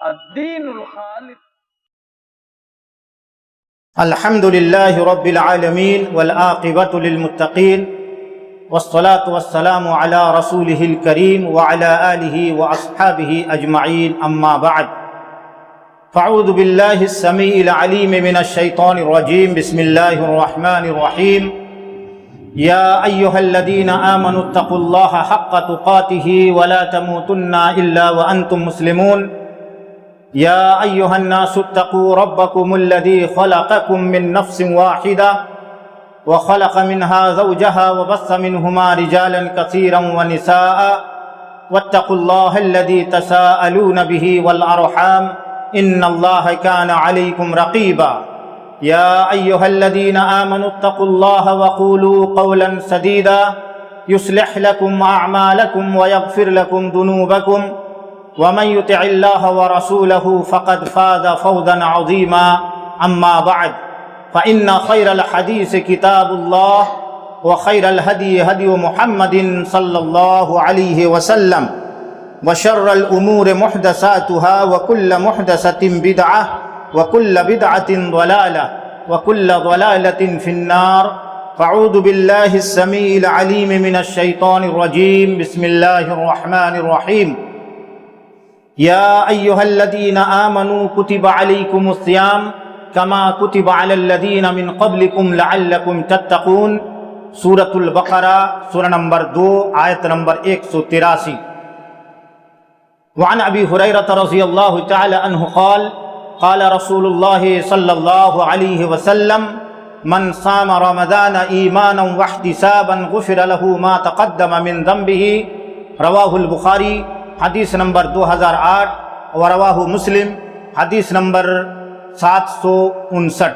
الدین الخالص. الحمد للہ رب العالمین والعاقبۃ للمتقین والصلاة والسلام علی رسولہ الکریم وعلی آلہ واصحابہ اجمعین، اما بعد فاعوذ باللہ السمیع العلیم من الشیطان الرجیم، بسم اللہ الرحمن الرحیم. یا ایہا الذین آمنوا اتقوا اللہ حق تقاتہ ولا تموتن الا وانتم مسلمون. يا أيها الناس اتقوا ربكم الذي خلقكم من نفس واحدة وخلق منها زوجها وبث منهما رجالا كثيرا ونساء واتقوا الله الذي تساءلون به والأرحام إن الله كان عليكم رقيبا. يا أيها الذين آمنوا اتقوا الله وقولوا قولا سديدا يصلح لكم أعمالكم ويغفر لكم ذنوبكم ومن يطع الله ورسوله فقد فاز فوزا عظيما. أما بعد فإن خير الحديث كتاب الله وخير الهدي هدي محمد صلى الله عليه وسلم وشر الأمور محدثاتها وكل محدثة بدعة وكل بدعة ضلالة وكل ضلالة في النار. فاعوذ بالله السميع العليم من الشيطان الرجيم، بسم الله الرحمن الرحيم. يا أيها الذين آمنوا كتب عليكم الصيام كما كتب على الذين من قبلكم لعلكم تتقون. سورة البقرہ سورہ نمبر 2 آیت نمبر 183. وعن ابی ہریرہ رضی اللہ تعالی عنہ قال قال رسول اللہ صلی اللہ علیہ وسلم من صام رمضان ایمانا واحتسابا غفر له ما تقدم من ذنبه. رواہ البخاری حدیث نمبر 2008 ورواہ مسلم حدیث نمبر 759.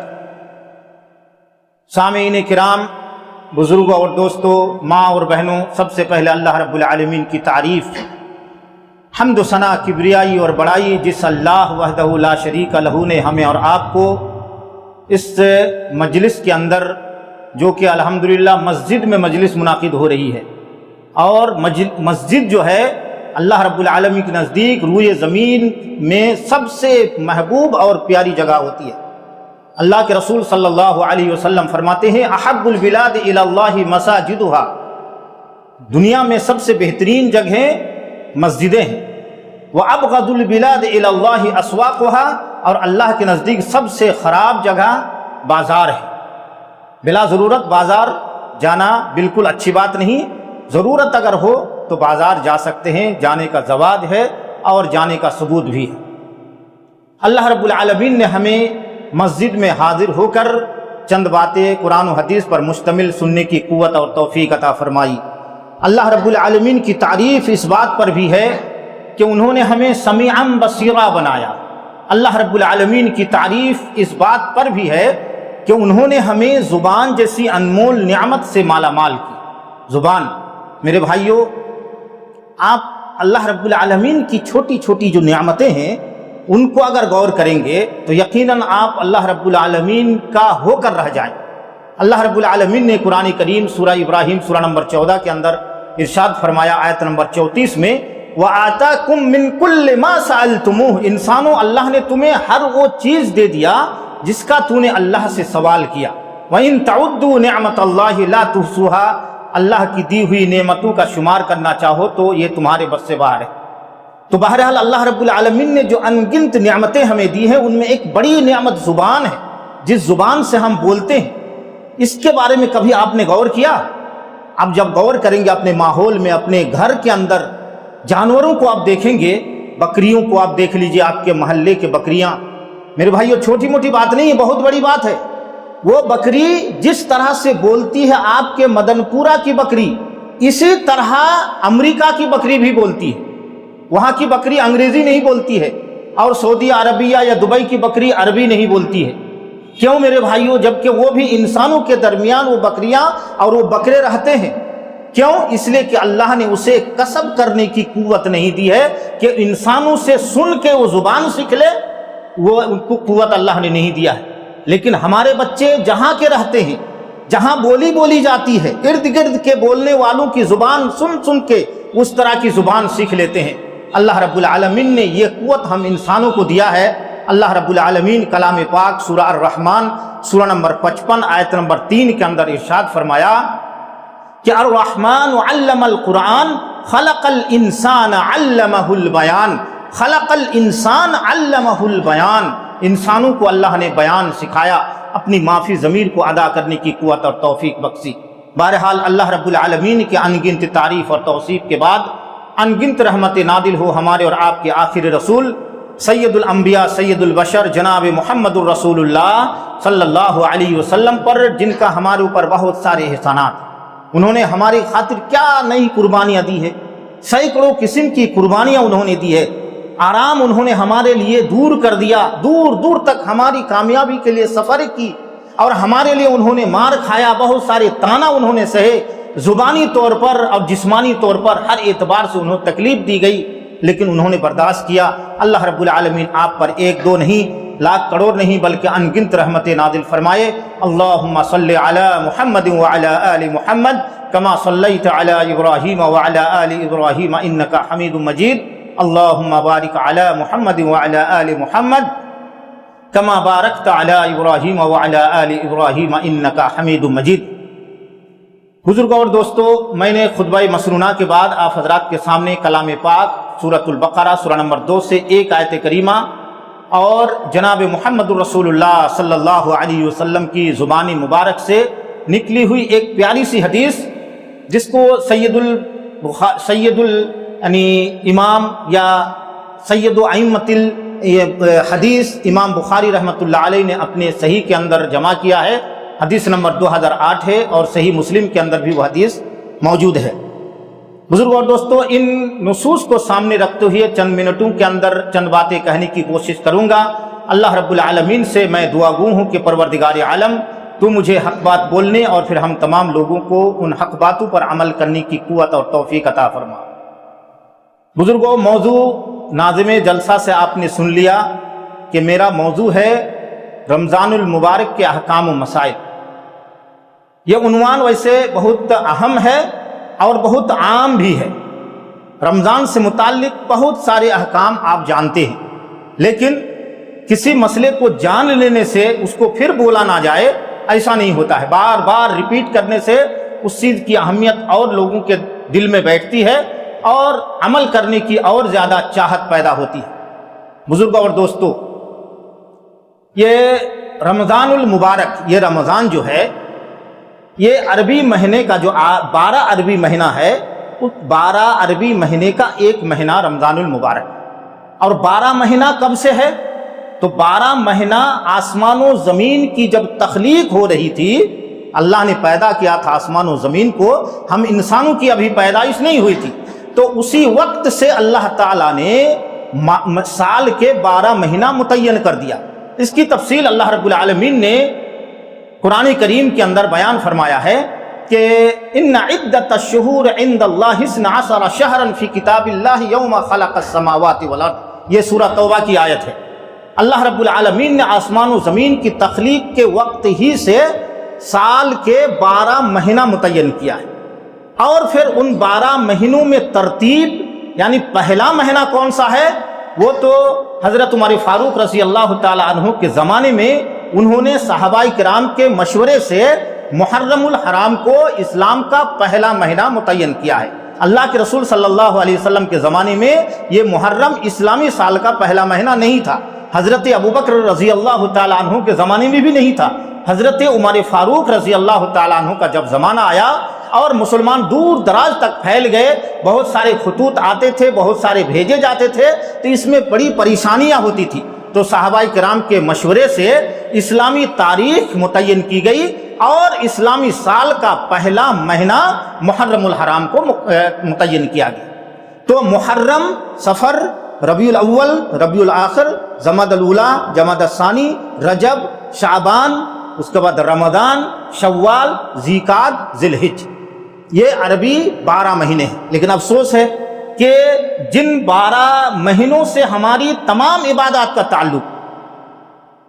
سامعین کرام، بزرگوں اور دوستوں، ماں اور بہنوں، سب سے پہلے اللہ رب العالمین کی تعریف، حمد و ثنا، کبریائی اور بڑائی جس اللہ وحدہ لا شریک لہ نے ہمیں اور آپ کو اس مجلس کے اندر، جو کہ الحمدللہ مسجد میں مجلس منعقد ہو رہی ہے، اور مسجد جو ہے اللہ رب العالمین کے نزدیک روئے زمین میں سب سے محبوب اور پیاری جگہ ہوتی ہے. اللہ کے رسول صلی اللہ علیہ وسلم فرماتے ہیں احب البلاد الی اللہ مساجدها، دنیا میں سب سے بہترین جگہیں مسجدیں ہیں. وابغض البلاد الی اللہ اسواقها، اور اللہ کے نزدیک سب سے خراب جگہ بازار ہے. بلا ضرورت بازار جانا بالکل اچھی بات نہیں. ضرورت اگر ہو تو بازار جا سکتے ہیں، جانے کا جواز ہے اور جانے کا ثبوت بھی ہے. اللہ رب العالمین نے ہمیں مسجد میں حاضر ہو کر چند باتیں قرآن و حدیث پر مشتمل سننے کی قوت اور توفیق عطا فرمائی. اللہ رب العالمین کی تعریف اس بات پر بھی ہے کہ انہوں نے ہمیں سمیعا بصیرا بنایا. اللہ رب العالمین کی تعریف اس بات پر بھی ہے کہ انہوں نے ہمیں زبان جیسی انمول نعمت سے مالا مال کی. زبان، میرے بھائیوں، آپ اللہ رب العالمین کی چھوٹی چھوٹی جو نعمتیں ہیں ان کو اگر غور کریں گے تو یقیناً آپ اللہ رب العالمین کا ہو کر رہ جائیں. اللہ رب العالمین نے قرآن کریم سورہ ابراہیم سورہ نمبر 14 کے اندر ارشاد فرمایا آیت نمبر 34 میں وَآتَاكُم مِّن كُلِّ مَا سَأَلْتُمُوهُ، انسانوں اللہ نے تمہیں ہر وہ چیز دے دیا جس کا تو نے اللہ سے سوال کیا. وَإِن تَعُدُّوا نِعْمَةَ اللَّهِ لَا تُحْصُوهَا، اللہ کی دی ہوئی نعمتوں کا شمار کرنا چاہو تو یہ تمہارے بس سے باہر ہے. تو بہرحال اللہ رب العالمین نے جو انگنت نعمتیں ہمیں دی ہیں ان میں ایک بڑی نعمت زبان ہے. جس زبان سے ہم بولتے ہیں اس کے بارے میں کبھی آپ نے غور کیا؟ اب جب غور کریں گے اپنے ماحول میں، اپنے گھر کے اندر جانوروں کو آپ دیکھیں گے، بکریوں کو آپ دیکھ لیجئے، آپ کے محلے کے بکریاں، میرے بھائیو چھوٹی موٹی بات نہیں ہے، بہت بڑی بات ہے. وہ بکری جس طرح سے بولتی ہے آپ کے مدن پورہ کی بکری، اسی طرح امریکہ کی بکری بھی بولتی ہے. وہاں کی بکری انگریزی نہیں بولتی ہے، اور سعودی عربیہ یا دبئی کی بکری عربی نہیں بولتی ہے. کیوں میرے بھائیوں؟ جبکہ وہ بھی انسانوں کے درمیان وہ بکریاں اور وہ بکرے رہتے ہیں. کیوں؟ اس لیے کہ اللہ نے اسے کسب کرنے کی قوت نہیں دی ہے کہ انسانوں سے سن کے وہ زبان سیکھ لے، وہ ان کو قوت اللہ نے نہیں دیا ہے. لیکن ہمارے بچے جہاں کے رہتے ہیں، جہاں بولی جاتی ہے، ارد گرد کے بولنے والوں کی زبان سن کے اس طرح کی زبان سیکھ لیتے ہیں. اللہ رب العالمین نے یہ قوت ہم انسانوں کو دیا ہے۔ اللہ رب العالمین کلام پاک سورہ الرحمن سورہ نمبر 55 آیت نمبر 3 کے اندر ارشاد فرمایا کہ الرحمن علم القرآن خلق الانسان علمہ البیان، خلق الانسان علمہ البیان، انسانوں کو اللہ نے بیان سکھایا، اپنی معافی ضمیر کو ادا کرنے کی قوت اور توفیق بخشی۔ بہرحال اللہ رب العالمین کے انگنت تعریف اور توصیف کے بعد انگنت رحمت نادل ہو ہمارے اور آپ کے آخر رسول سید الانبیاء سید البشر جناب محمد الرسول اللہ صلی اللہ علیہ وسلم پر، جن کا ہمارے اوپر بہت سارے احسانات۔ انہوں نے ہماری خاطر کیا نئی قربانیاں دی ہے، سینکڑوں قسم کی قربانیاں انہوں نے دی ہے، آرام انہوں نے ہمارے لیے دور کر دیا، دور دور تک ہماری کامیابی کے لیے سفر کی، اور ہمارے لیے انہوں نے مار کھایا، بہت سارے تانا انہوں نے سہے، زبانی طور پر اور جسمانی طور پر ہر اعتبار سے انہوں تکلیف دی گئی، لیکن انہوں نے برداشت کیا۔ اللہ رب العالمین آپ پر ایک دو نہیں، لاکھ کروڑ نہیں، بلکہ انگنت رحمت نازل فرمائے۔ اللہم صلی علی محمد وعلی آل محمد کما صلیت علی ابراہیم وعلی آل ابراہیم انک حمید مجید، اللہم بارک علی محمد وعلی آل محمد کما بارکت علی ابراہیم وعلی آل ابراہیم انک حمید مجید۔ بزرگوں اور دوستو، میں نے خطبہ مسنونہ کے بعد آپ حضرات کے سامنے کلام پاک سورۃ البقرہ سورہ نمبر 2 سے ایک آیت کریمہ اور جناب محمد الرسول اللہ صلی اللہ علیہ وسلم کی زبان مبارک سے نکلی ہوئی ایک پیاری سی حدیث، جس کو امام یا سید ائمۃ الحدیث امام بخاری رحمۃ اللہ علیہ نے اپنے صحیح کے اندر جمع کیا ہے۔ حدیث نمبر 2008 ہے اور صحیح مسلم کے اندر بھی وہ حدیث موجود ہے۔ بزرگوں اور دوستو، ان نصوص کو سامنے رکھتے ہوئے چند منٹوں کے اندر چند باتیں کہنے کی کوشش کروں گا۔ اللہ رب العالمین سے میں دعا گو ہوں کہ پروردگار عالم تو مجھے حق بات بولنے اور پھر ہم تمام لوگوں کو ان حق باتوں پر عمل کرنے کی قوت اور توفیق عطا فرما۔ بزرگوں، موضوع ناظم جلسہ سے آپ نے سن لیا کہ میرا موضوع ہے رمضان المبارک کے احکام و مسائل۔ یہ عنوان ویسے بہت اہم ہے اور بہت عام بھی ہے۔ رمضان سے متعلق بہت سارے احکام آپ جانتے ہیں، لیکن کسی مسئلے کو جان لینے سے اس کو پھر بولا نہ جائے، ایسا نہیں ہوتا ہے۔ بار بار ریپیٹ کرنے سے اس چیز کی اہمیت اور لوگوں کے دل میں بیٹھتی ہے اور عمل کرنے کی اور زیادہ چاہت پیدا ہوتی ہے۔ بزرگوں اور دوستو، یہ رمضان المبارک، یہ رمضان جو ہے، یہ عربی مہینے کا جو 12 عربی مہینہ ہے، اس 12 عربی مہینے کا ایک مہینہ رمضان المبارک۔ اور 12 مہینہ کب سے ہے؟ تو 12 مہینہ آسمان و زمین کی جب تخلیق ہو رہی تھی، اللہ نے پیدا کیا تھا آسمان و زمین کو، ہم انسانوں کی ابھی پیدائش نہیں ہوئی تھی، تو اسی وقت سے اللہ تعالیٰ نے سال کے 12 مہینہ متعین کر دیا۔ اس کی تفصیل اللہ رب العالمین نے قرآن کریم کے اندر بیان فرمایا ہے کہ ان عدت الشہور عند اللہ 12 شہرا فی کتاب اللہ یوم خلق السماوات والارض، یہ سورہ توبہ کی آیت ہے۔ اللہ رب العالمین نے آسمان و زمین کی تخلیق کے وقت ہی سے سال کے 12 مہینہ متعین کیا ہے، اور پھر ان 12 مہینوں میں ترتیب، یعنی پہلا مہینہ کون سا ہے؟ وہ تو حضرت عمر فاروق رضی اللہ تعالی عنہ کے زمانے میں انہوں نے صحابہ کرام کے مشورے سے محرم الحرام کو اسلام کا پہلا مہینہ متعین کیا ہے۔ اللہ کے رسول صلی اللہ علیہ وسلم کے زمانے میں یہ محرم اسلامی سال کا پہلا مہینہ نہیں تھا، حضرت ابوبکر رضی اللہ تعالی عنہ کے زمانے میں بھی نہیں تھا، حضرت عمر فاروق رضی اللہ تعالی عنہ کا جب زمانہ آیا اور مسلمان دور دراز تک پھیل گئے، بہت سارے خطوط آتے تھے، بہت سارے بھیجے جاتے تھے، تو اس میں بڑی پریشانیاں ہوتی تھی، تو صحابہ کرام کے مشورے سے اسلامی تاریخ متعین کی گئی اور اسلامی سال کا پہلا مہینہ محرم الحرام کو متعین کیا گیا۔ تو محرم، صفر، ربیع الاول، ربیع الاخر، جمادی الاولی، جمادی الثانی، رجب، شعبان، اس کے بعد رمضان، شوال، ذیقعدہ، ذی الحجہ، یہ عربی 12 مہینے ہیں۔ لیکن افسوس ہے کہ جن 12 مہینوں سے ہماری تمام عبادات کا تعلق،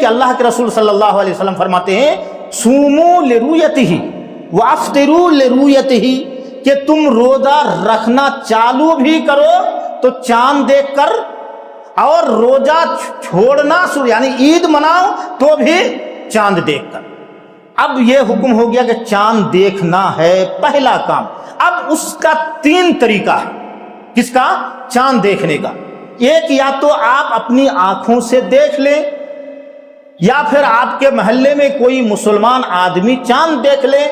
کہ اللہ کے رسول صلی اللہ علیہ وسلم فرماتے ہیں صوموا لرؤیتہ وافطروا لرؤیتہ، کہ تم روزہ رکھنا چالو بھی کرو تو چاند دیکھ کر، اور روزہ چھوڑنا یعنی عید مناؤ تو بھی چاند دیکھ کر۔ اب یہ حکم ہو گیا کہ چاند دیکھنا ہے پہلا کام۔ اب اس کا 3 طریقہ ہے، کس کا؟ چاند دیکھنے کا۔ ایک، یا تو آپ اپنی آنکھوں سے دیکھ لیں، یا پھر آپ کے محلے میں کوئی مسلمان آدمی چاند دیکھ لے،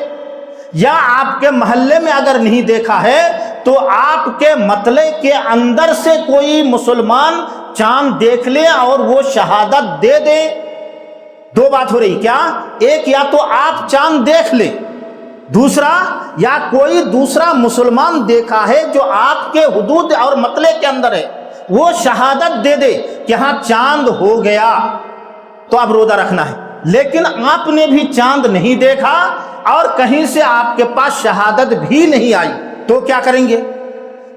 یا آپ کے محلے میں اگر نہیں دیکھا ہے تو آپ کے مطلع کے اندر سے کوئی مسلمان چاند دیکھ لے اور وہ شہادت دے دے۔ 2 بات ہو رہی، کیا؟ ایک، یا تو آپ چاند دیکھ لیں، دوسرا یا کوئی دوسرا مسلمان دیکھا ہے جو آپ کے حدود اور مطلع کے اندر ہے، وہ شہادت دے دے کہ ہاں چاند ہو گیا، تو اب روزہ رکھنا ہے۔ لیکن آپ نے بھی چاند نہیں دیکھا اور کہیں سے آپ کے پاس شہادت بھی نہیں آئی، تو کیا کریں گے؟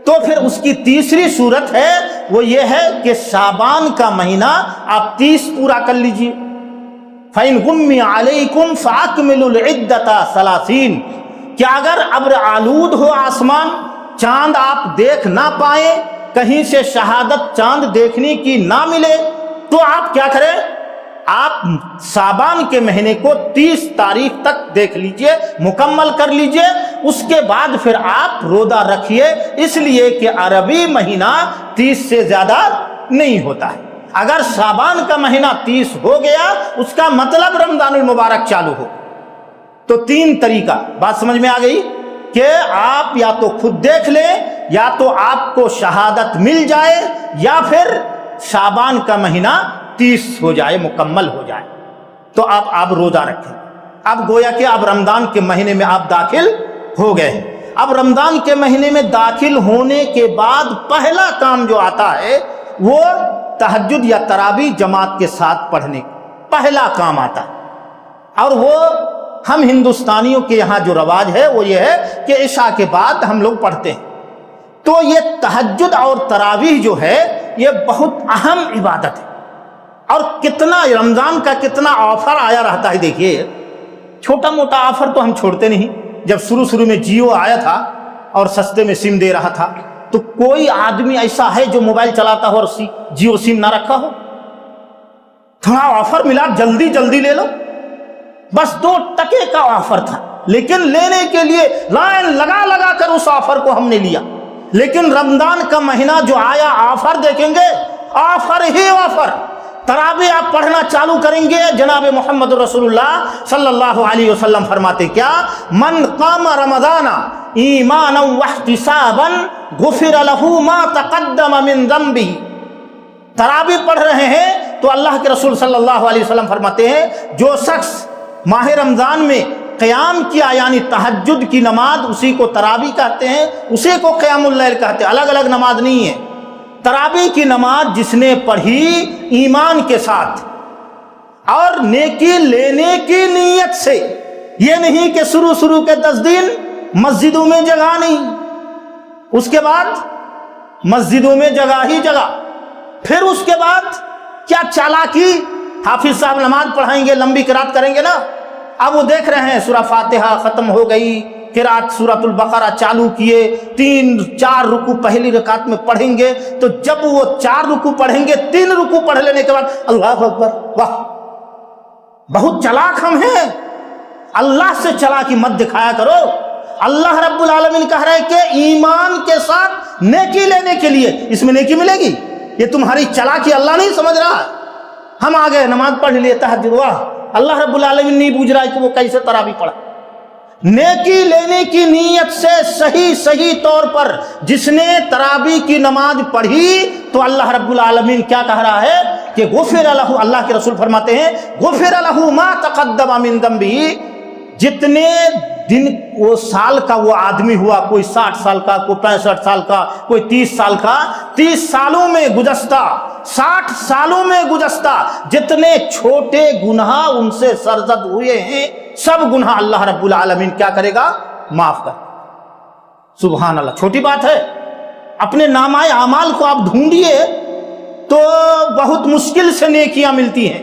تو پھر اس کی تیسری صورت ہے، وہ یہ ہے کہ شعبان کا مہینہ آپ 30 پورا کر لیجئے۔ فَإِنْ غُمِّ عَلَيْكُمْ فَأَكْمِلُوا الْعِدَّةَ 30، کہ اگر ابر آلود ہو آسمان، چاند آپ دیکھ نہ پائیں، کہیں سے شہادت چاند دیکھنے کی نہ ملے، تو آپ کیا کریں؟ آپ شعبان کے مہینے کو 30 تاریخ تک دیکھ لیجئے، مکمل کر لیجئے، اس کے بعد پھر آپ روزہ رکھیے، اس لیے کہ عربی مہینہ 30 سے زیادہ نہیں ہوتا ہے۔ اگر شعبان کا مہینہ 30 ہو گیا، اس کا مطلب رمضان المبارک چالو ہو۔ تو 3 طریقہ، بات سمجھ میں آ گئی کہ آپ یا تو خود دیکھ لیں، یا تو آپ کو شہادت مل جائے، یا پھر شعبان کا مہینہ 30 ہو جائے، مکمل ہو جائے، تو آپ روزہ رکھیں۔ اب گویا کہ اب رمضان کے مہینے میں آپ داخل ہو گئے ہیں۔ اب رمضان کے مہینے میں داخل ہونے کے بعد پہلا کام جو آتا ہے وہ تہجد یا تراویح جماعت کے ساتھ پڑھنے کا پہلا کام آتا ہے، اور وہ ہم ہندوستانیوں کے یہاں جو رواج ہے وہ یہ ہے کہ عشاء کے بعد ہم لوگ پڑھتے ہیں۔ تو یہ تہجد اور تراویح جو ہے یہ بہت اہم عبادت ہے، اور کتنا رمضان کا کتنا آفر آیا رہتا ہے۔ دیکھیے، چھوٹا موٹا آفر تو ہم چھوڑتے نہیں۔ جب شروع میں جیو آیا تھا اور سستے میں سم دے رہا تھا، تو کوئی آدمی ایسا ہے جو موبائل چلاتا ہو اور جیو سم نہ رکھا ہو؟ تھوڑا آفر ملا، جلدی جلدی لے لو، بس 2 ٹکے کا آفر تھا، لیکن لینے کے لیے لائن لگا لگا کر اس آفر کو ہم نے لیا۔ لیکن رمضان کا مہینہ جو آیا، آفر دیکھیں گے، آفر ہی آفر۔ تراویح آپ پڑھنا چالو کریں گے، جناب محمد رسول اللہ صلی اللہ علیہ وسلم فرماتے کیا؟ من قام رمضان ایمانا واحتسابا غفر له ما تقدم من ذنبه۔ تراویح پڑھ رہے ہیں تو اللہ کے رسول صلی اللہ علیہ وسلم فرماتے ہیں جو شخص ماہ رمضان میں قیام کیا، یعنی تہجد کی نماز، اسی کو تراویح کہتے ہیں، اسی کو قیام اللیل کہتے ہیں، الگ الگ نماز نہیں ہے۔ تراویح کی نماز جس نے پڑھی ایمان کے ساتھ اور نیکی لینے کی نیت سے، یہ نہیں کہ شروع کے 10 دن مسجدوں میں جگہ نہیں، اس کے بعد مسجدوں میں جگہ ہی جگہ، پھر اس کے بعد کیا چالاکی، حافظ صاحب نماز پڑھائیں گے، لمبی قرات کریں گے نا۔ اب وہ دیکھ رہے ہیں سورہ فاتحہ ختم ہو گئی، قرات سورۃ البقرہ چالو کیے، 3-4 رکوع پہلی رکعت میں پڑھیں گے، تو جب وہ 4 رکوع پڑھیں گے، 3 رکوع پڑھ لینے کے بعد اللہ اکبر، واہ بہت چلاک ہم ہیں۔ اللہ سے چلاکی مت دکھایا کرو۔ اللہ رب العالمین کہہ رہے کہ ایمان کے ساتھ نیکی لینے کے لیے، اس میں نیکی ملے گی، یہ تمہاری چلاکی اللہ نہیں سمجھ رہا ہے۔ ہم آگے نماز پڑھ لیے تہجد، واہ اللہ رب العالمین نہیں بوجھ رہا ہے کہ وہ کیسے تراویح پڑھا۔ نیکی لینے کی نیت سے صحیح طور پر جس نے تراویح کی نماز پڑھی تو اللہ رب العالمین کیا کہہ رہا ہے کہ غفر لہ، اللہ کے رسول فرماتے ہیں غفر لہ ما تقدم من ذنبہ، جتنے دن وہ سال کا وہ آدمی ہوا، کوئی 60 سال کا، کوئی 65 سال کا، کوئی 30 سال کا، 30 سالوں میں گزشتہ، 60 سالوں میں گزشتہ جتنے چھوٹے گناہ ان سے سرزد ہوئے ہیں، سب گناہ اللہ رب العالمین کیا کرے گا؟ معاف کر۔ سبحان اللہ، چھوٹی بات ہے۔ اپنے نامۂ اعمال کو آپ ڈھونڈیے تو بہت مشکل سے نیکیاں ملتی ہیں،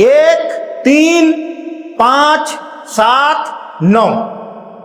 1, 3, 5, 7, 9,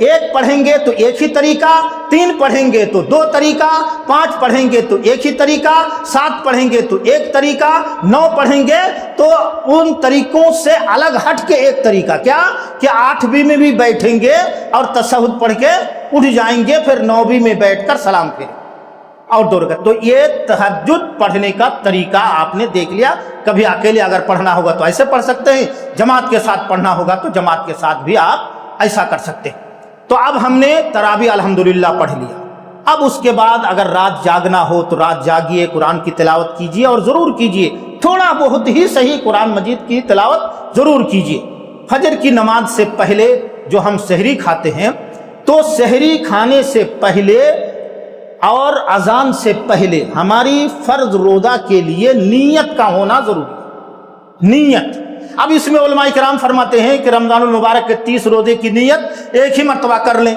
ایک پڑھیں گے تو ایک ہی طریقہ، 3 پڑھیں گے تو 2 طریقہ، 5 پڑھیں گے تو ایک ہی طریقہ، 7 پڑھیں گے تو ایک طریقہ، 9 پڑھیں گے تو ان طریقوں سے الگ ہٹ کے ایک طریقہ، کیا کہ 8ویں میں بھی بیٹھیں گے اور تشہد پڑھ کے اٹھ جائیں گے، پھر 9ویں میں بیٹھ کر سلام پھیریں اور 2 رکعت۔ تو یہ تہجد پڑھنے کا طریقہ آپ نے دیکھ لیا۔ کبھی اکیلے اگر پڑھنا ہوگا تو ایسے پڑھ سکتے ہیں، جماعت کے ساتھ پڑھنا ہوگا تو جماعت کے ساتھ بھی آپ ایسا کر سکتے ہیں۔ تو اب ہم نے تراویح الحمدللہ پڑھ لیا۔ اب اس کے بعد اگر رات جاگنا ہو تو رات جاگیے، قرآن کی تلاوت کیجیے اور ضرور کیجیے، تھوڑا بہت ہی صحیح قرآن مجید کی تلاوت ضرور کیجیے۔ فجر کی نماز سے پہلے جو ہم سحری کھاتے ہیں تو سحری کھانے سے پہلے اور اذان سے پہلے ہماری فرض روزہ کے لیے نیت کا ہونا ضروری ہے۔ نیت، اب اس میں علماء کرام فرماتے ہیں کہ رمضان المبارک کے 30 روزے کی نیت ایک ہی مرتبہ کر لیں،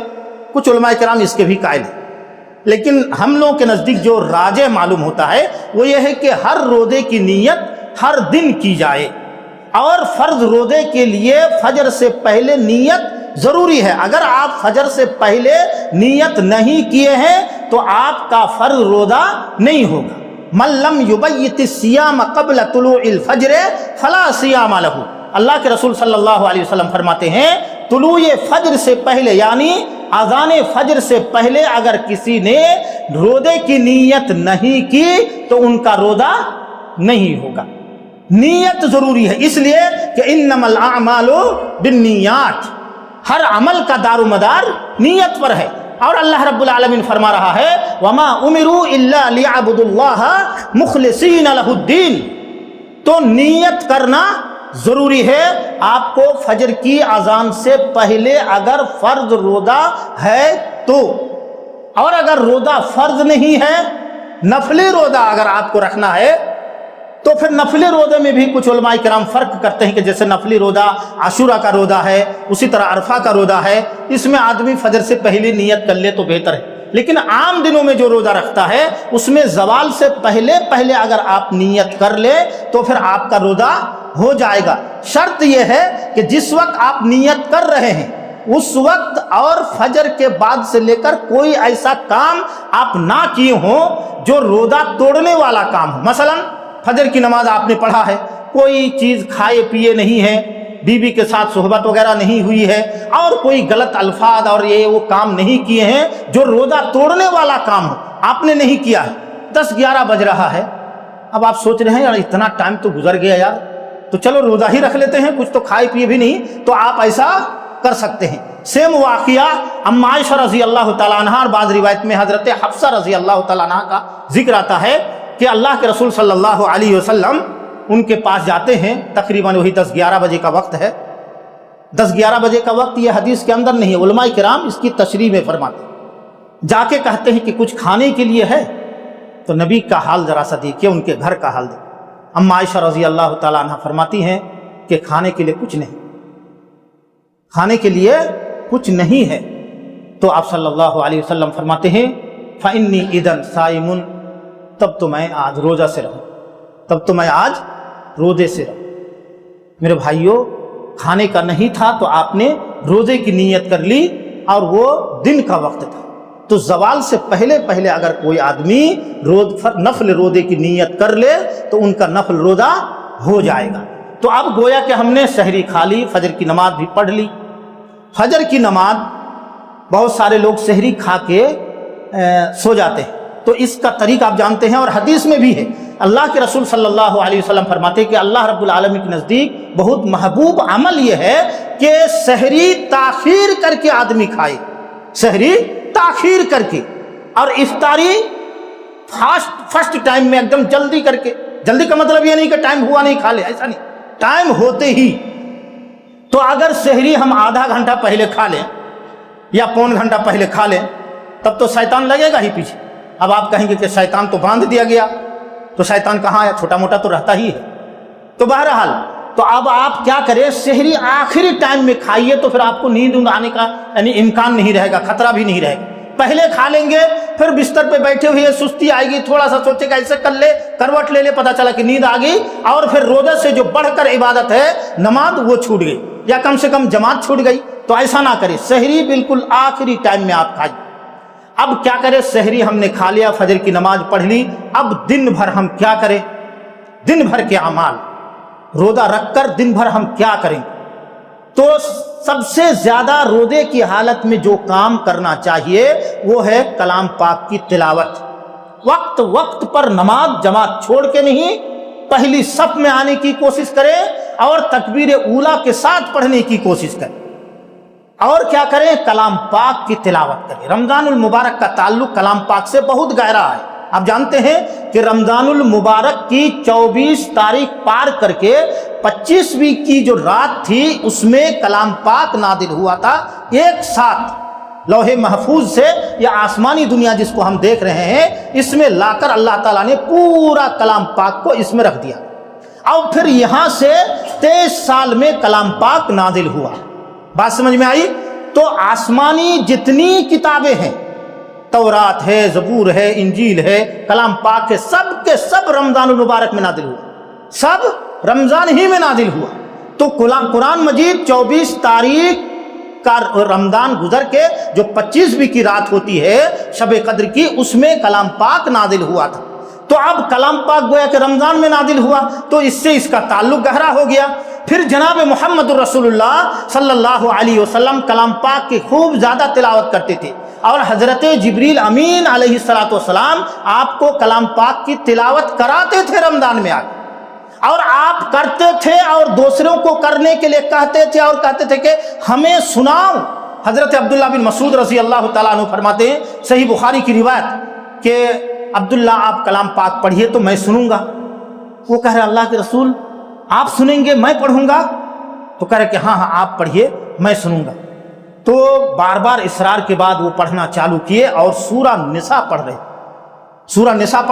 کچھ علماء کرام اس کے بھی قائل ہیں، لیکن ہم لوگوں کے نزدیک جو راجح معلوم ہوتا ہے وہ یہ ہے کہ ہر روزے کی نیت ہر دن کی جائے، اور فرض روزے کے لیے فجر سے پہلے نیت ضروری ہے۔ اگر آپ فجر سے پہلے نیت نہیں کیے ہیں تو آپ کا فرض روزہ نہیں ہوگا۔ من لم یبیت الصیام قبل طلوع الفجر فلا صیام لہ، اللہ کے رسول صلی اللہ علیہ وسلم فرماتے ہیں طلوع فجر سے پہلے یعنی اذان فجر سے پہلے اگر کسی نے روزے کی نیت نہیں کی تو ان کا روزہ نہیں ہوگا۔ نیت ضروری ہے، اس لیے کہ انما الاعمال بالنیات، ہر عمل کا دار و مدار نیت پر ہے۔ اور اللہ رب العالمین فرما رہا ہے وما امروا الا ليعبدوا الله مخلصین لہ الدین، تو نیت کرنا ضروری ہے۔ آپ کو فجر کی اذان سے پہلے اگر فرض روزہ ہے تو، اور اگر روزہ فرض نہیں ہے، نفلی روزہ اگر آپ کو رکھنا ہے تو پھر نفلی روزے میں بھی کچھ علماء کرام فرق کرتے ہیں کہ جیسے نفلی روزہ عاشورہ کا روزہ ہے، اسی طرح عرفہ کا روزہ ہے، اس میں آدمی فجر سے پہلے نیت کر لے تو بہتر ہے۔ لیکن عام دنوں میں جو روزہ رکھتا ہے اس میں زوال سے پہلے اگر آپ نیت کر لے تو پھر آپ کا روزہ ہو جائے گا۔ شرط یہ ہے کہ جس وقت آپ نیت کر رہے ہیں اس وقت اور فجر کے بعد سے لے کر کوئی ایسا کام آپ نہ کیے ہوں جو روزہ توڑنے والا کام ہو۔ مثلا فجر کی نماز آپ نے پڑھا ہے، کوئی چیز کھائے پیے نہیں ہے، بیوی کے ساتھ صحبت وغیرہ نہیں ہوئی ہے، اور کوئی غلط الفاظ اور یہ وہ کام نہیں کیے ہیں جو روزہ توڑنے والا کام ہو، آپ نے نہیں کیا ہے۔ 10-11 بج رہا ہے، اب آپ سوچ رہے ہیں یار اتنا ٹائم تو گزر گیا یار، تو چلو روزہ ہی رکھ لیتے ہیں، کچھ تو کھائے پیے بھی نہیں، تو آپ ایسا کر سکتے ہیں۔ سیم واقعہ اما عائشہ رضی اللہ تعالیٰ عنہ اور بعض روایت میں حضرت حفصہ رضی اللہ تعالیٰ عنہ کا ذکر آتا ہے کہ اللہ کے رسول صلی اللہ علیہ وسلم ان کے پاس جاتے ہیں، تقریباً وہی 10-11 بجے کا وقت ہے۔ 10-11 بجے کا وقت یہ حدیث کے اندر نہیں ہے، علماء کرام اس کی تشریح میں فرماتے ہیں۔ جا کے کہتے ہیں کہ کچھ کھانے کے لیے ہے، تو نبی کا حال ذرا سا دیکھیے، ان کے گھر کا حال دیکھیے۔ اما عائشہ رضی اللہ تعالیٰ عنہ فرماتی ہیں کہ کھانے کے لیے کچھ نہیں، کھانے کے لیے کچھ نہیں ہے۔ تو آپ صلی اللہ علیہ وسلم فرماتے ہیں فَإِنِّي إِذًا صَائِمٌ، تب تو میں آج روزہ سے رہوں، تب تو میں آج روزے سے رہوں۔ میرے بھائیوں، کھانے کا نہیں تھا تو آپ نے روزے کی نیت کر لی، اور وہ دن کا وقت تھا، تو زوال سے پہلے اگر کوئی آدمی نفل روزے کی نیت کر لے تو ان کا نفل روزہ ہو جائے گا۔ تو اب گویا کہ ہم نے سحری کھا لی، فجر کی نماز بھی پڑھ لی۔ فجر کی نماز بہت سارے لوگ سحری کھا کے سو جاتے ہیں، تو اس کا طریقہ آپ جانتے ہیں، اور حدیث میں بھی ہے، اللہ کے رسول صلی اللہ علیہ وسلم فرماتے ہیں کہ اللہ رب العالمین کے نزدیک بہت محبوب عمل یہ ہے کہ سحری تاخیر کر کے آدمی کھائے، سحری تاخیر کر کے، اور افطاری فرسٹ ٹائم میں ایک دم جلدی کر کے۔ جلدی کا مطلب یہ نہیں کہ ٹائم ہوا نہیں کھا لے، ایسا نہیں، ٹائم ہوتے ہی۔ تو اگر سحری ہم آدھا گھنٹہ پہلے کھا لیں یا پون گھنٹہ پہلے کھا لیں تب تو شیطان لگے گا ہی پیچھے۔ اب آپ کہیں گے کہ شیطان تو باندھ دیا گیا، تو شیطان کہاں آیا، چھوٹا موٹا تو رہتا ہی ہے۔ تو بہرحال تو اب آپ کیا کریں، سحری آخری ٹائم میں کھائیے، تو پھر آپ کو نیند آنے کا یعنی امکان نہیں رہے گا، خطرہ بھی نہیں رہے گا۔ پہلے کھا لیں گے، پھر بستر پہ بیٹھے ہوئے سستی آئے گی، تھوڑا سا سوچے گا ایسے کر لے، کروٹ لے لے، پتہ چلا کہ نیند آ گئی، اور پھر روزے سے جو بڑھ کر عبادت ہے نماز وہ چھوٹ گئی، یا کم سے کم جماعت چھوٹ گئی۔ تو ایسا نہ کرے، سحری بالکل آخری ٹائم میں آپ کھائیے۔ اب کیا کرے، سحری ہم نے کھا لیا، فجر کی نماز پڑھ لی، اب دن بھر ہم کیا کریں، دن بھر کے اعمال روزہ رکھ کر دن بھر ہم کیا کریں؟ تو سب سے زیادہ روزے کی حالت میں جو کام کرنا چاہیے وہ ہے کلام پاک کی تلاوت۔ وقت وقت پر نماز جماعت چھوڑ کے نہیں، پہلی صف میں آنے کی کوشش کرے اور تکبیر اولیٰ کے ساتھ پڑھنے کی کوشش کرے، اور کیا کریں، کلام پاک کی تلاوت کریں۔ رمضان المبارک کا تعلق کلام پاک سے بہت گہرا ہے۔ آپ جانتے ہیں کہ رمضان المبارک کی 24 تاریخ پار کر کے 25ویں کی جو رات تھی اس میں کلام پاک نازل ہوا تھا، ایک ساتھ لوح محفوظ سے یا آسمانی دنیا جس کو ہم دیکھ رہے ہیں اس میں لا کر اللہ تعالیٰ نے پورا کلام پاک کو اس میں رکھ دیا، اور پھر یہاں سے 23 سال میں کلام پاک نازل ہوا۔ بات سمجھ میں آئی؟ تو آسمانی جتنی کتابیں ہیں، تورات ہے، زبور ہے، انجیل ہے، کلام پاک ہے، سب کے سب رمضان المبارک میں نازل ہوا، سب رمضان ہی میں نازل ہوا۔ تو قرآن مجید 24 تاریخ کا رمضان گزر کے جو 25ویں کی رات ہوتی ہے شب قدر کی، اس میں کلام پاک نازل ہوا تھا۔ تو اب کلام پاک گویا کہ رمضان میں نازل ہوا تو اس سے اس کا تعلق گہرا ہو گیا۔ پھر جناب محمد رسول اللہ صلی اللہ علیہ وسلم کلام پاک کی خوب زیادہ تلاوت کرتے تھے، اور حضرت جبریل امین علیہ السلام آپ کو کلام پاک کی تلاوت کراتے تھے رمضان میں آ کے، اور آپ کرتے تھے اور دوسروں کو کرنے کے لیے کہتے تھے، اور کہتے تھے کہ ہمیں سناؤ۔ حضرت عبداللہ بن مسعود رضی اللہ تعالیٰ عنہ فرماتے ہیں، صحیح بخاری کی روایت، کہ عبداللہ آپ کلام پاک پڑھیے تو میں سنوں گا۔ وہ کہہ رہے اللہ کے رسول آپ سنیں گے میں پڑھوں گا؟ تو کہہ رہے کہ ہاں آپ پڑھیے میں سنوں گا۔ تو بار بار اصرار کے بعد وہ پڑھنا چالو کیے اور سورہ نساء پڑھ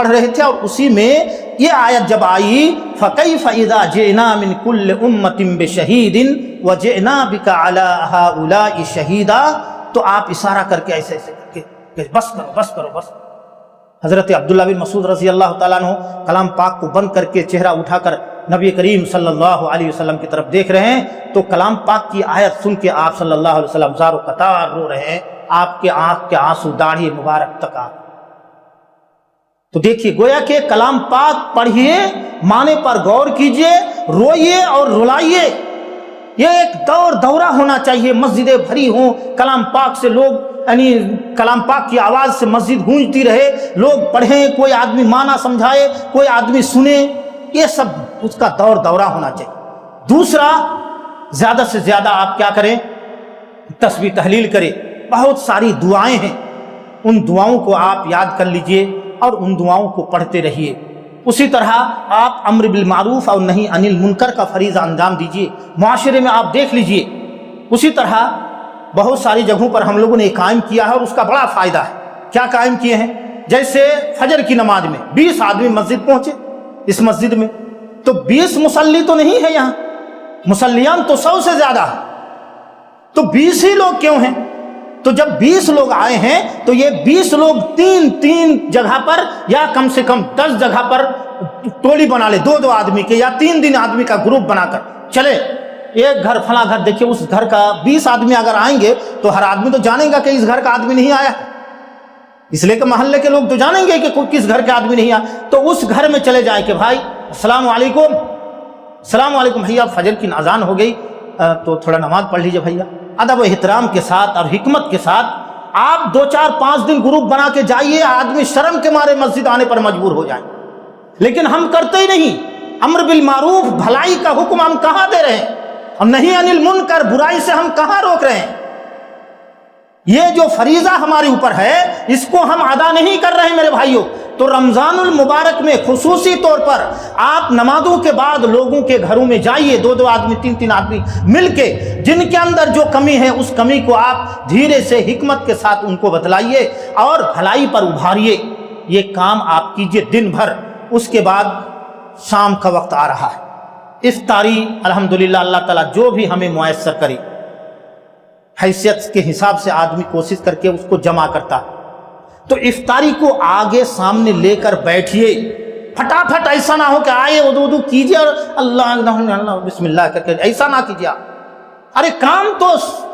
رہے تھے، اور اسی میں یہ آیت جب آئی فَكَيْفَ إِذَا جِئْنَا مِن كُلِّ أُمَّةٍ بِشَهِيدٍ وَجِئْنَا بِكَ عَلَىٰ هَٰؤُلَاءِ شَهِيدًا، تو آپ اشارہ کر کے ایسے کر کے کہ بس کرو۔ حضرت عبداللہ بن مسعود رضی اللہ تعالیٰ عنہ کلام پاک کو بند کر کے چہرہ اٹھا کر نبی کریم صلی اللہ علیہ وسلم کی طرف دیکھ رہے ہیں، تو کلام پاک کی آیت سن کے آپ صلی اللہ علیہ وسلم زار و قطار رو رہے ہیں، آپ کے آنکھ کے آنسو داڑھی مبارک تک آ۔ تو دیکھیے گویا کہ کلام پاک پڑھیے، معنی پر غور کیجئے، روئیے اور رلائیے۔ یہ ایک دورہ ہونا چاہیے، مسجدیں بھری ہوں کلام پاک سے، لوگ یعنی کلام پاک کی آواز سے مسجد گونجتی رہے، لوگ پڑھیں، کوئی آدمی معنی سمجھائے، کوئی آدمی سنے، یہ سب اس کا دورہ ہونا چاہیے۔ دوسرا، زیادہ سے زیادہ آپ کیا کریں، تسبیح تحلیل کریں، بہت ساری دعائیں ہیں، ان دعاؤں کو آپ یاد کر لیجئے اور ان دعاؤں کو پڑھتے رہیے۔ اسی طرح آپ امر بالمعروف اور نہی عن المنکر کا فریضہ انجام دیجئے، معاشرے میں آپ دیکھ لیجئے۔ اسی طرح بہت ساری جگہوں پر ہم لوگوں نے قائم کیا ہے اور اس کا بڑا فائدہ ہے۔ کیا قائم کیے ہیں؟ جیسے فجر کی نماز میں 20 آدمی مسجد پہنچے، اس مسجد میں تو 20 مصلی تو نہیں ہے، یہاں مصلیان تو 100 سے زیادہ ہے، تو 20 ہی لوگ کیوں ہیں؟ تو جب 20 لوگ آئے ہیں تو یہ 20 لوگ تین جگہ پر یا کم سے کم 10 جگہ پر ٹولی بنا لے، 2 آدمی کے یا 3 آدمی کا گروپ بنا کر چلے، ایک گھر فلاں گھر دیکھیے، اس گھر کا 20 آدمی اگر آئیں گے تو ہر آدمی تو جانے گا کہ اس گھر کا آدمی نہیں آیا، اس لیے کہ محلے کے لوگ تو جانیں گے کہ کس گھر کے آدمی نہیں آیا، تو اس گھر میں چلے جائیں کہ بھائی السلام علیکم بھیا، فجر کی اذان ہو گئی تو تھوڑا نماز پڑھ لیجئے بھیا۔ ادب و احترام کے ساتھ اور حکمت کے ساتھ آپ 2 4 5 دن گروپ بنا کے جائیے، آدمی شرم کے مارے مسجد آنے پر مجبور ہو جائیں، لیکن ہم کرتے ہی نہیں۔ امر بالمعروف بھلائی کا حکم ہم کہاں دے رہے ہیں، اور نہی عن المنکر برائی سے ہم کہاں روک رہے ہیں؟ یہ جو فریضہ ہمارے اوپر ہے اس کو ہم ادا نہیں کر رہے ہیں میرے بھائیوں۔ تو رمضان المبارک میں خصوصی طور پر آپ نمازوں کے بعد لوگوں کے گھروں میں جائیے، 2 آدمی 3 آدمی مل کے، جن کے اندر جو کمی ہے اس کمی کو آپ دھیرے سے حکمت کے ساتھ ان کو بتلائیے اور بھلائی پر ابھاریے۔ یہ کام آپ کیجئے دن بھر۔ اس کے بعد شام کا وقت آ رہا ہے، افطاری الحمدللہ اللہ تعالیٰ جو بھی ہمیں میسر کرے، حیثیت کے حساب سے آدمی کوشش کر کے اس کو جمع کرتا ہے، تو افطاری کو آگے سامنے لے کر بیٹھیے، پھٹافٹ ایسا نہ ہو کہ آئے وضو کیجئے اور اللہ بسم اللہ کر کے، ایسا نہ کیجئے۔ ارے کام تو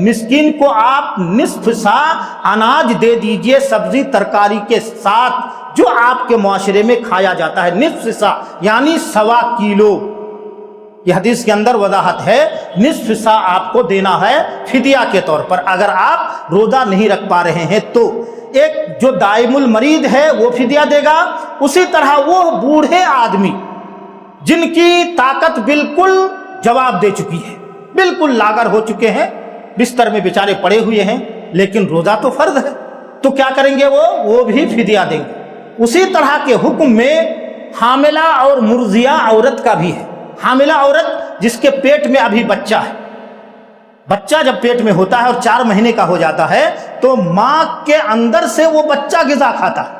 مسکین کو آپ نصف سا اناج دے دیجئے سبزی ترکاری کے ساتھ جو آپ کے معاشرے میں کھایا جاتا ہے، نصف سا یعنی 1.25 کلو، یہ حدیث کے اندر وضاحت ہے، نصف سا آپ کو دینا ہے فدیہ کے طور پر اگر آپ روزہ نہیں رکھ پا رہے ہیں تو۔ ایک جو دائم المرید ہے وہ فدیہ دے گا، اسی طرح وہ بوڑھے آدمی جن کی طاقت بالکل جواب دے چکی ہے، بالکل لاغر ہو چکے ہیں، بستر میں بیچارے پڑے ہوئے ہیں، لیکن روزہ تو فرض ہے تو کیا کریں گے، وہ بھی فدیہ دیں گے۔ اسی طرح کے حکم میں حاملہ اور مرضیہ عورت کا بھی ہے۔ حاملہ عورت جس کے پیٹ میں ابھی بچہ ہے، بچہ جب پیٹ میں ہوتا ہے اور 4 مہینے کا ہو جاتا ہے تو ماں کے اندر سے وہ بچہ غذا کھاتا ہے،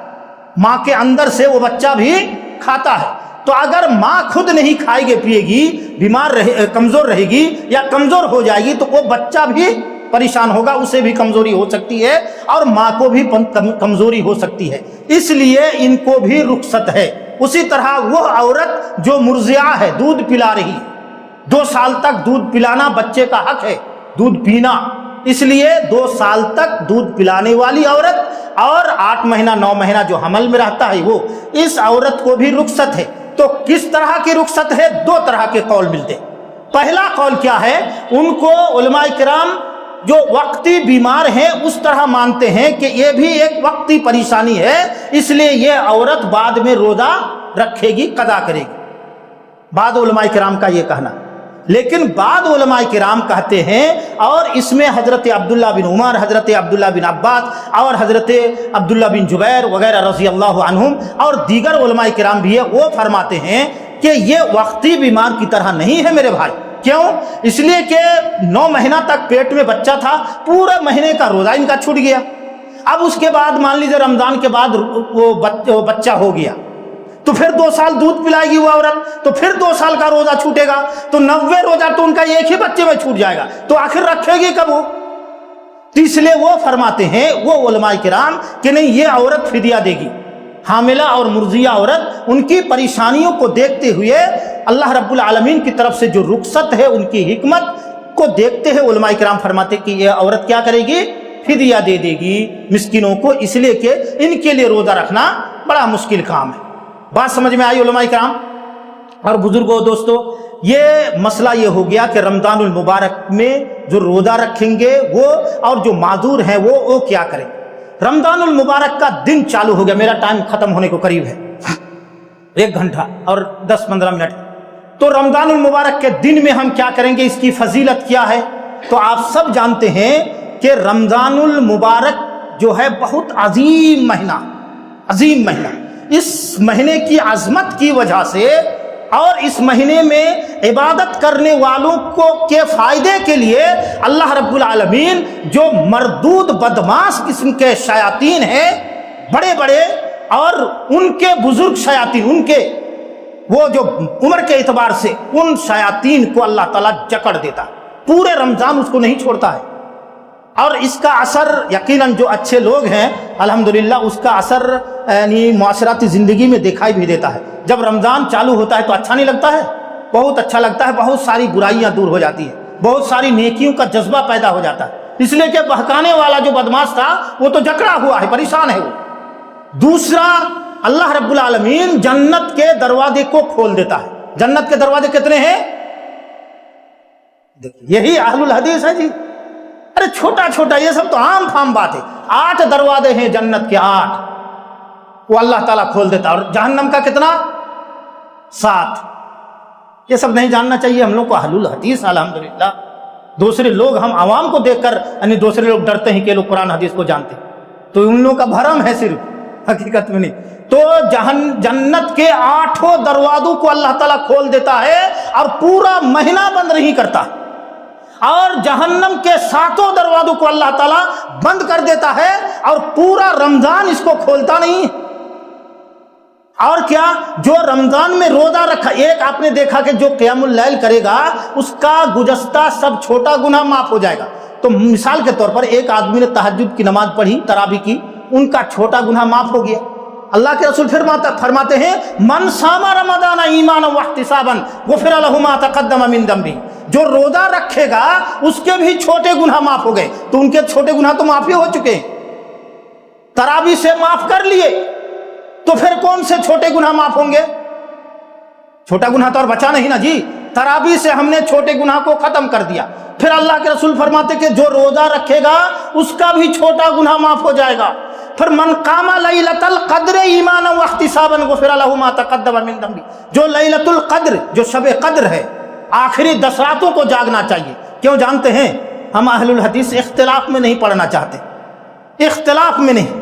ماں کے اندر سے وہ بچہ بھی کھاتا ہے۔ تو اگر ماں خود نہیں کھائے گی پیے گی، بیمار کمزور رہے گی یا کمزور ہو جائے گی تو وہ بچہ بھی پریشان ہوگا، اسے بھی کمزوری ہو سکتی ہے اور ماں کو بھی کمزوری ہو سکتی ہے، اس لیے ان کو بھی رخصت ہے۔ اسی طرح وہ عورت جو مرضعہ ہے، دودھ پلا رہی ہے، 2 سال تک دودھ پلانا بچے کا حق ہے، دودھ پینا، اس لیے 2 سال تک دودھ پلانے والی عورت اور 8 مہینہ 9 مہینہ جو حمل میں رہتا ہے وہ، اس عورت کو بھی رخصت ہے۔ تو کس طرح کی رخصت ہے؟ 2 طرح کے قول ملتے ہیں۔ پہلا قول کیا ہے، ان کو علماء کرام جو وقتی بیمار ہیں اس طرح مانتے ہیں کہ یہ بھی ایک وقتی پریشانی ہے، اس لیے یہ عورت بعد میں روزہ رکھے گی، قضا کرے گی، بعض علماء کرام کا یہ کہنا۔ لیکن بعض علماء کرام کہتے ہیں، اور اس میں حضرت عبداللہ بن عمر، حضرت عبداللہ بن عباس اور حضرت عبداللہ بن جبیر وغیرہ رضی اللہ عنہم اور دیگر علماء کرام بھی ہے، وہ فرماتے ہیں کہ یہ وقتی بیمار کی طرح نہیں ہے میرے بھائی۔ کیوں؟ اس لیے کہ 9 مہینہ تک پیٹ میں بچہ تھا، پورے مہینے کا روزہ ان کا چھوٹ گیا، اب اس کے بعد مان لیجیے رمضان کے بعد وہ بچہ ہو گیا تو پھر 2 سال دودھ پلائے گی وہ عورت، تو پھر 2 سال کا روزہ چھوٹے گا، تو 90 روزہ تو ان کا ایک ہی بچے میں چھوٹ جائے گا، تو آخر رکھے گی کب وہ؟ تو اس لیے وہ فرماتے ہیں وہ علماء کرام کہ نہیں، یہ عورت فدیہ دے گی۔ حاملہ اور مرضیہ عورت ان کی پریشانیوں کو دیکھتے ہوئے اللہ رب العالمین کی طرف سے جو رخصت ہے، ان کی حکمت کو دیکھتے ہیں علماء کرام فرماتے کہ یہ عورت کیا کرے گی، فدیہ دے دے گی مسکینوں کو، اس لیے کہ ان کے لیے روزہ رکھنا بڑا مشکل کام ہے۔ بات سمجھ میں آئی علماء کرام اور بزرگوں دوستو؟ یہ مسئلہ یہ ہو گیا کہ رمضان المبارک میں جو روزہ رکھیں گے وہ، اور جو معذور ہیں وہ کیا کریں۔ رمضان المبارک کا دن چالو ہو گیا، میرا ٹائم ختم ہونے کو قریب ہے، 1 گھنٹہ اور 10-15 منٹ۔ تو رمضان المبارک کے دن میں ہم کیا کریں گے، اس کی فضیلت کیا ہے؟ تو آپ سب جانتے ہیں کہ رمضان المبارک جو ہے بہت عظیم مہینہ، عظیم مہینہ، اس مہینے کی عظمت کی وجہ سے اور اس مہینے میں عبادت کرنے والوں کو کے فائدے کے لیے اللہ رب العالمین جو مردود بدماش قسم کے شیاطین ہیں، بڑے بڑے اور ان کے بزرگ شیاطین، ان کے وہ جو عمر کے اعتبار سے ان شیاطین کو اللہ تعالیٰ جکڑ دیتا، پورے رمضان اس کو نہیں چھوڑتا ہے۔ اور اس کا اثر یقیناً جو اچھے لوگ ہیں الحمدللہ اس کا اثر یعنی معاشرتی زندگی میں دکھائی بھی دیتا ہے۔ جب رمضان چالو ہوتا ہے تو اچھا نہیں لگتا ہے، بہت اچھا لگتا ہے، بہت ساری برائیاں دور ہو جاتی ہیں، بہت ساری نیکیوں کا جذبہ پیدا ہو جاتا ہے، اس لیے کہ بہکانے والا جو بدماش تھا وہ تو جکڑا ہوا ہے، پریشان ہے وہ۔ دوسرا، اللہ رب العالمین جنت کے دروازے کو کھول دیتا ہے۔ جنت کے دروازے کتنے ہیں؟ یہی اہل الحدیث ہے جی، ارے چھوٹا چھوٹا یہ سب تو عام فام بات ہے، 8 دروازے ہیں جنت کے، 8 وہ اللہ تعالیٰ کھول دیتا ہے، اور جہنم کا کتنا؟ 7۔ یہ سب نہیں جاننا چاہیے ہم لوگ کو، اہل الحدیث الحمدللہ۔ دوسرے لوگ، ہم عوام کو دیکھ کر یعنی دوسرے لوگ ڈرتے ہیں کہ لوگ قرآن حدیث کو جانتے ہیں، تو ان لوگوں کا بھرم ہے صرف، حقیقت میں نہیں۔ تو جنت کے 8 دروازوں کو اللہ تعالیٰ کھول دیتا ہے اور پورا مہینہ بند نہیں کرتا، اور جہنم کے 7 دروازوں کو اللہ تعالیٰ بند کر دیتا ہے اور پورا رمضان اس کو کھولتا نہیں۔ اور کیا، جو رمضان میں روزہ رکھا، ایک آپ نے دیکھا کہ جو قیام اللیل کرے گا اس کا گزشتہ سب چھوٹا گناہ معاف ہو جائے گا۔ تو مثال کے طور پر ایک آدمی نے تہجد کی نماز پڑھی، تراویح کی، ان کا چھوٹا گناہ معاف ہو گیا، اللہ کے رسول فرماتے ہیں من صام رمضان ایمانا واحتسابا غفر له ما تقدم من ذنبه، جو روزہ رکھے گا اس کے بھی چھوٹے گناہ معاف ہو گئے. تو ان کے چھوٹے گناہ تو معافی ہو چکے ہیں، تراویح سے معاف کر لیے، تو پھر کون سے چھوٹے گناہ معاف ہوں گے؟ چھوٹا گناہ تو اور بچا نہیں نا جی. تراویح سے ہم نے چھوٹے گناہ کو ختم کر دیا. پھر اللہ کے رسول فرماتے کہ جو روزہ رکھے گا اس کا بھی چھوٹا گناہ معاف ہو جائے گا. پھر من قام لیلۃ القدر ایمانا واحتسابا غفر له ما تقدم من ذنبه، جو لیلۃ القدر، جو شب قدر ہے، آخری 10 راتوں کو جاگنا چاہیے. کیوں جانتے ہیں؟ ہم اہل الحدیث اختلاف میں نہیں پڑھنا چاہتے، اختلاف میں نہیں.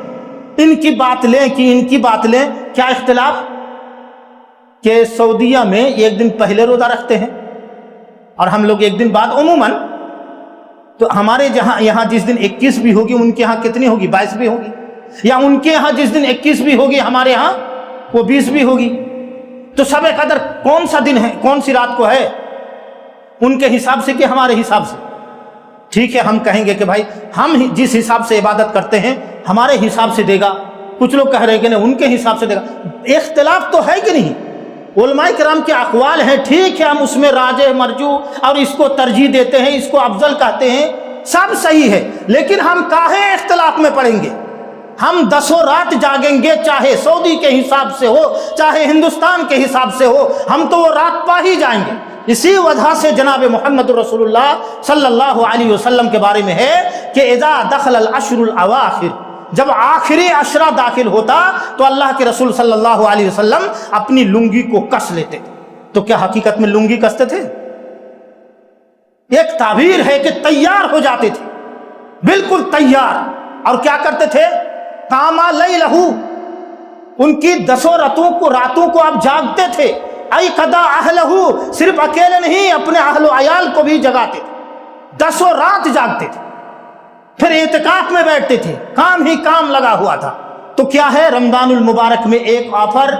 ان کی بات لیں کہ ان کی بات لیں. کیا اختلاف؟ کہ سعودیہ میں ایک دن پہلے روزہ رکھتے ہیں اور ہم لوگ ایک دن بعد. عموماً تو ہمارے یہاں جس دن 21 بھی ہوگی ان کے یہاں کتنی ہوگی؟ 22 بھی ہوگی. یا ان کے یہاں جس دن 21 بھی ہوگی ہمارے ہاں وہ 20 بھی ہوگی. تو شب قدر کون سا دن ہے، کون سی رات کو ہے؟ ان کے حساب سے کہ ہمارے حساب سے؟ ٹھیک ہے، ہم کہیں گے کہ بھائی ہم جس حساب سے عبادت کرتے ہیں ہمارے حساب سے دے گا. کچھ لوگ کہہ رہے ہیں کہ نہیں، ان کے حساب سے دے گا. اختلاف تو ہے کہ نہیں؟ علماء کرام کے اقوال ہیں، ٹھیک ہے، ہم اس میں راجح مرجو اور اس کو ترجیح دیتے ہیں، اس کو افضل کہتے ہیں، سب صحیح ہے. لیکن ہم کاہے اختلاف میں پڑیں گے؟ ہم 10 رات جاگیں گے، چاہے سعودی کے حساب سے ہو چاہے ہندوستان کے حساب سے ہو، ہم تو وہ رات پا ہی جائیں گے. اسی وجہ سے جناب محمد رسول اللہ صلی اللہ علیہ وسلم کے بارے میں ہے کہ اذا دخل العشر الاواخر، جب آخری عشرہ داخل ہوتا تو اللہ کے رسول صلی اللہ علیہ وسلم اپنی لنگی کو کس لیتے تھے. تو کیا حقیقت میں لنگی کستے تھے؟ ایک تعبیر ہے کہ تیار ہو جاتے تھے، بالکل تیار. اور کیا کرتے تھے؟ قاما لیلہ، ان کی 10 راتوں کو آپ جاگتے تھے. ای قضا اہلہ، صرف اکیلے نہیں، اپنے اہل و عیال کو بھی جگاتے تھے. 10 رات جاگتے تھے، پھر اعتکاف میں بیٹھتے تھے، کام ہی کام لگا ہوا تھا. تو کیا ہے رمضان المبارک میں ایک آفر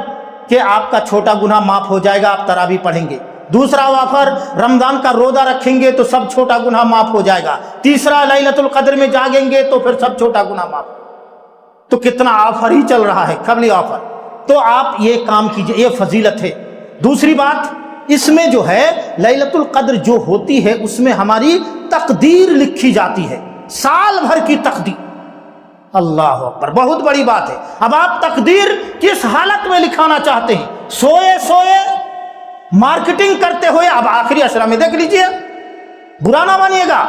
کہ آپ کا چھوٹا گناہ معاف ہو جائے گا، آپ تراویح پڑھیں گے. دوسرا آفر رمضان کا روزہ رکھیں گے تو سب چھوٹا گناہ معاف ہو جائے گا. تیسرا لیلۃ القدر میں جاگیں گے تو پھر سب چھوٹا گناہ معاف. تو کتنا آفر ہی چل رہا ہے، قبلی آفر. تو آپ یہ کام کیجئے، یہ فضیلت ہے. دوسری بات، اس میں جو ہے لیلۃ القدر جو ہوتی ہے اس میں ہماری تقدیر لکھی جاتی ہے، سال بھر کی تقدیر. اللہ اکبر، بہت بڑی بات ہے. اب آپ تقدیر کس حالت میں لکھانا چاہتے ہیں؟ سوئے مارکیٹنگ کرتے ہوئے؟ اب آخری عشرہ میں دیکھ لیجئے، برا نہ مانیے گا.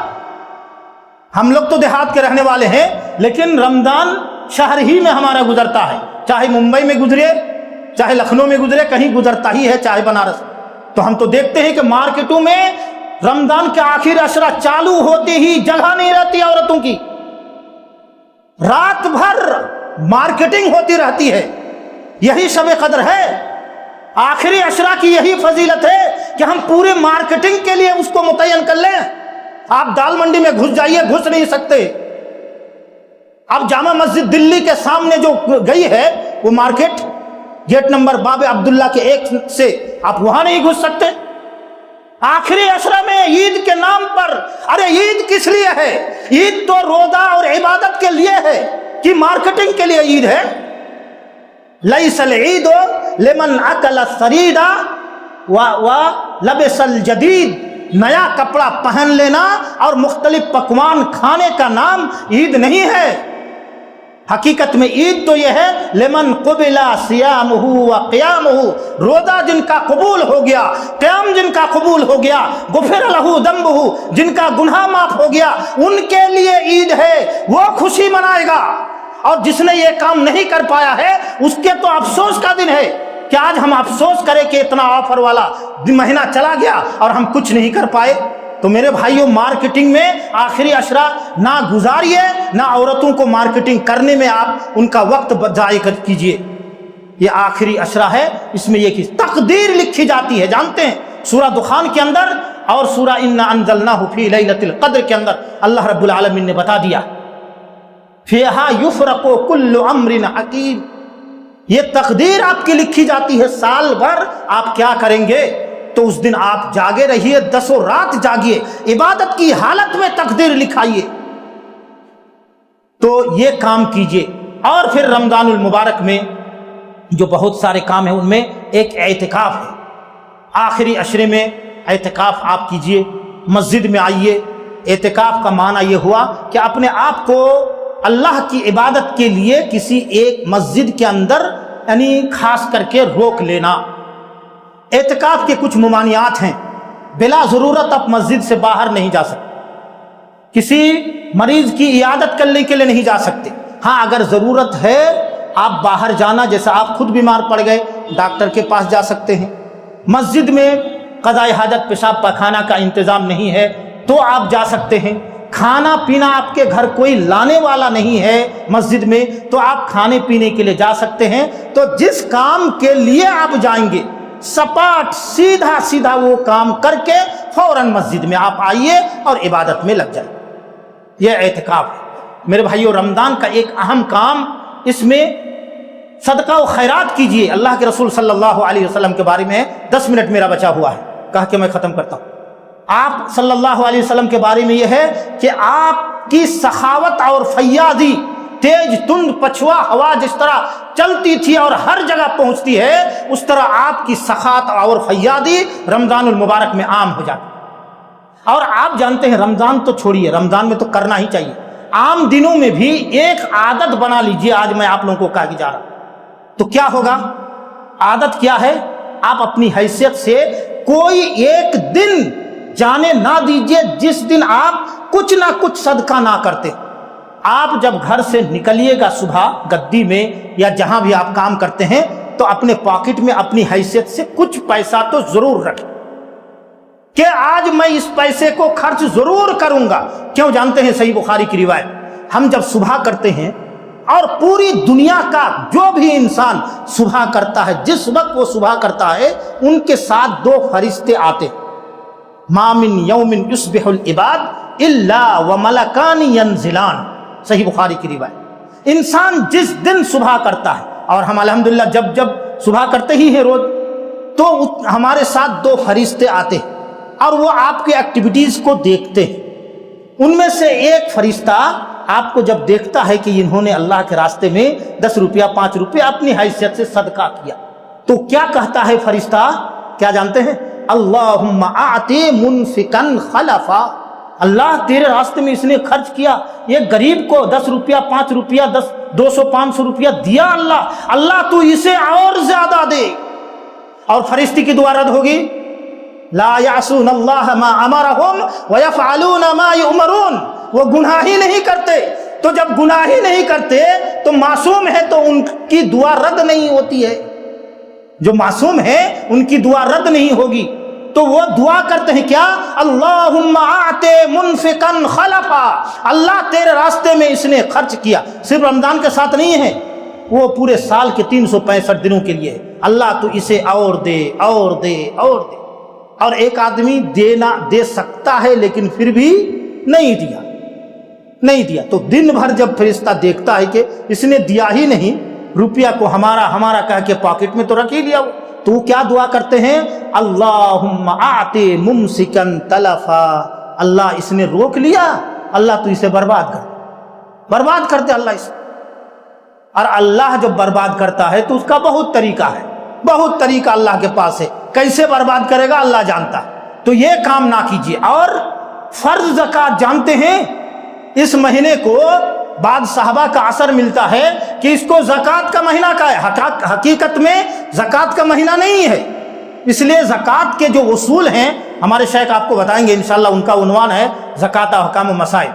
ہم لوگ تو دیہات کے رہنے والے ہیں، لیکن رمضان شہر ہی میں ہمارا گزرتا ہے. چاہے ممبئی میں گزرے، چاہے لکھنؤ میں گزرے، کہیں گزرتا ہی ہے، چاہے بنارس. تو ہم تو دیکھتے ہیں کہ مارکیٹوں میں رمضان کے آخر عشرہ چالو ہوتے ہی جگہ نہیں رہتی عورتوں کی، رات بھر مارکیٹنگ ہوتی رہتی ہے. یہی شب قدر ہے، آخری عشرہ کی یہی فضیلت ہے کہ ہم پورے مارکیٹنگ کے لیے اس کو متعین کر لیں. آپ دال منڈی میں گھس جائیے، گھس نہیں سکتے. اب جامع مسجد دلی کے سامنے جو گئی ہے وہ مارکیٹ، گیٹ نمبر باب عبداللہ کے 1 سے آپ وہاں نہیں گھس سکتے. آخری عشرہ میں عید کے نام پر، ارے عید کس لیے ہے؟ عید تو روزہ اور عبادت کے لیے ہے کہ مارکیٹنگ کے لیے عید ہے. لیس العید لمن اکل الثریدا ولبس الجدید، نیا کپڑا پہن لینا اور مختلف پکوان کھانے کا نام عید نہیں ہے. حقیقت میں عید تو یہ ہے لمن قبل صیامہ وقیامہ، روزہ جن کا قبول ہو گیا، قیام جن کا قبول ہو گیا، غفر لہ ذنبہ، جن کا گناہ معاف ہو گیا، ان کے لیے عید ہے، وہ خوشی منائے گا. اور جس نے یہ کام نہیں کر پایا ہے اس کے تو افسوس کا دن ہے کہ آج ہم افسوس کریں کہ اتنا آفر والا مہینہ چلا گیا اور ہم کچھ نہیں کر پائے. تو میرے بھائیوں، مارکیٹنگ میں آخری عشرہ نہ گزاریے، نہ عورتوں کو مارکیٹنگ کرنے میں آپ ان کا وقت ضائع کیجیے. یہ آخری عشرہ ہے، اس میں یہ تقدیر لکھی جاتی ہے. جانتے ہیں سورہ دخان کے اندر اور سورہ انا انزلناہ فی لیلۃ القدر کے اندر اللہ رب العالمین نے بتا دیا، فیہا یفرق کل امر حکیم. یہ تقدیر آپ کی لکھی جاتی ہے، سال بھر آپ کیا کریں گے. تو اس دن آپ جاگے رہیے، 10 رات جاگیے، عبادت کی حالت میں تقدیر لکھائیے. تو یہ کام کیجئے. اور پھر رمضان المبارک میں جو بہت سارے کام ہیں ان میں ایک اعتکاف ہے۔ آخری عشرے میں اعتکاف آپ کیجئے، مسجد میں آئیے۔ اعتکاف کا معنی یہ ہوا کہ اپنے آپ کو اللہ کی عبادت کے لیے کسی ایک مسجد کے اندر یعنی خاص کر کے روک لینا۔ اعتکاف کے کچھ ممانعات ہیں۔ بلا ضرورت آپ مسجد سے باہر نہیں جا سکتے، کسی مریض کی عیادت کرنے کے لیے نہیں جا سکتے۔ ہاں اگر ضرورت ہے آپ باہر جانا، جیسا آپ خود بیمار پڑ گئے ڈاکٹر کے پاس جا سکتے ہیں۔ مسجد میں قضاء حاجت پیشاب پخانہ کا انتظام نہیں ہے تو آپ جا سکتے ہیں۔ کھانا پینا آپ کے گھر کوئی لانے والا نہیں ہے مسجد میں تو آپ کھانے پینے کے لیے جا سکتے ہیں۔ تو جس کام کے لیے آپ جائیں گے سپاٹ سیدھا وہ کام کر کے فوراً مسجد میں آپ آئیے اور عبادت میں لگ جائیں۔ یہ اعتکاف ہے۔ میرے بھائیو، رمضان کا ایک اہم کام، اس میں صدقہ و خیرات کیجئے۔ اللہ کے رسول صلی اللہ علیہ وسلم کے بارے میں 10 منٹ میرا بچا ہوا ہے، کہا کہ میں ختم کرتا ہوں۔ آپ صلی اللہ علیہ وسلم کے بارے میں یہ ہے کہ آپ کی سخاوت اور فیاضی، تیز تند پچھوا ہوا جس طرح چلتی تھی اور ہر جگہ پہنچتی ہے، اس طرح آپ کی سخاوت اور فیاضی رمضان المبارک میں عام ہو جاتی ہے۔ اور آپ جانتے ہیں رمضان تو چھوڑیے، رمضان میں تو کرنا ہی چاہیے، عام دنوں میں بھی ایک عادت بنا لیجئے۔ آج میں آپ لوگوں کو کہا جا رہا تو کیا ہوگا؟ عادت کیا ہے؟ آپ اپنی حیثیت سے کوئی ایک دن جانے نہ دیجئے جس دن آپ کچھ نہ کچھ صدقہ نہ کرتے۔ آپ جب گھر سے نکلیے گا صبح گدی میں یا جہاں بھی آپ کام کرتے ہیں تو اپنے پاکٹ میں اپنی حیثیت سے کچھ پیسہ تو ضرور رکھیں کہ آج میں اس پیسے کو خرچ ضرور کروں گا۔ کیوں جانتے ہیں؟ صحیح بخاری کی روایت، ہم جب صبح کرتے ہیں اور پوری دنیا کا جو بھی انسان صبح کرتا ہے، جس وقت وہ صبح کرتا ہے ان کے ساتھ 2 فرشتے آتے ہیں۔ ما من یوم یصبح العباد الا وملکان ینزلان، صحیح بخاری کی روایت۔ انسان جس دن صبح کرتا ہے، اور ہم الحمدللہ جب صبح کرتے ہی ہیں روز، تو ہمارے ساتھ 2 فرشتے آتے ہیں اور وہ آپ کی ایکٹیویٹیز کو دیکھتے ہیں۔ ان میں سے ایک فرشتہ آپ کو جب دیکھتا ہے کہ انہوں نے اللہ کے راستے میں 10 روپیہ 5 روپیہ اپنی حیثیت سے صدقہ کیا، تو کیا کہتا ہے فرشتہ؟ کیا جانتے ہیں؟ اللہم اعطی منفقا خلفا، اللہ تیرے راستے میں اس نے خرچ کیا، یہ غریب کو 10 روپیہ 5 روپیہ 200 500 روپیہ دیا، اللہ تو اسے اور زیادہ دے۔ اور فرشتے کی دعا رد ہوگی، لا یعصون اللہ ما امرہم ویفعلون ما یؤمرون، وہ گناہ ہی نہیں کرتے۔ تو جب گناہ ہی نہیں کرتے تو معصوم ہے تو ان کی دعا رد نہیں ہوتی ہے۔ جو معصوم ہے ان کی دعا رد نہیں ہوگی، تو وہ دعا کرتے ہیں کیا؟ اللہم اعطی منفقا خلفا، اللہ تیرے راستے میں اس نے خرچ کیا۔ صرف رمضان کے ساتھ نہیں ہے، وہ پورے سال کے 365 دنوں کے لیے، اللہ تو اسے اور دے اور دے اور دے۔ اور ایک آدمی دے سکتا ہے لیکن پھر بھی نہیں دیا تو دن بھر جب فرشتہ دیکھتا ہے کہ اس نے دیا ہی نہیں، روپیہ کو ہمارا کہہ کے پاکٹ میں تو رکھ ہی لیا، تو کیا دعا کرتے ہیں؟ اللہم اعطی ممسکا تلفا، اللہ اس نے روک لیا، اللہ تو اسے برباد کرتے اللہ اسے۔ اور اللہ جب برباد کرتا ہے تو اس کا بہت طریقہ اللہ کے پاس ہے، کیسے برباد کرے گا اللہ جانتا ہے۔ تو یہ کام نہ کیجیے۔ اور فرض زکوٰۃ جانتے ہیں، اس مہینے کو بعض صحابہ کا اثر ملتا ہے کہ اس کو زکوٰۃ کا مہینہ کا ہے، حقیقت میں زکوٰۃ کا مہینہ نہیں ہے۔ اس لیے زکوٰۃ کے جو اصول ہیں ہمارے شیخ آپ کو بتائیں گے انشاءاللہ، ان کا عنوان ہے زکوٰۃ احکام و مسائل،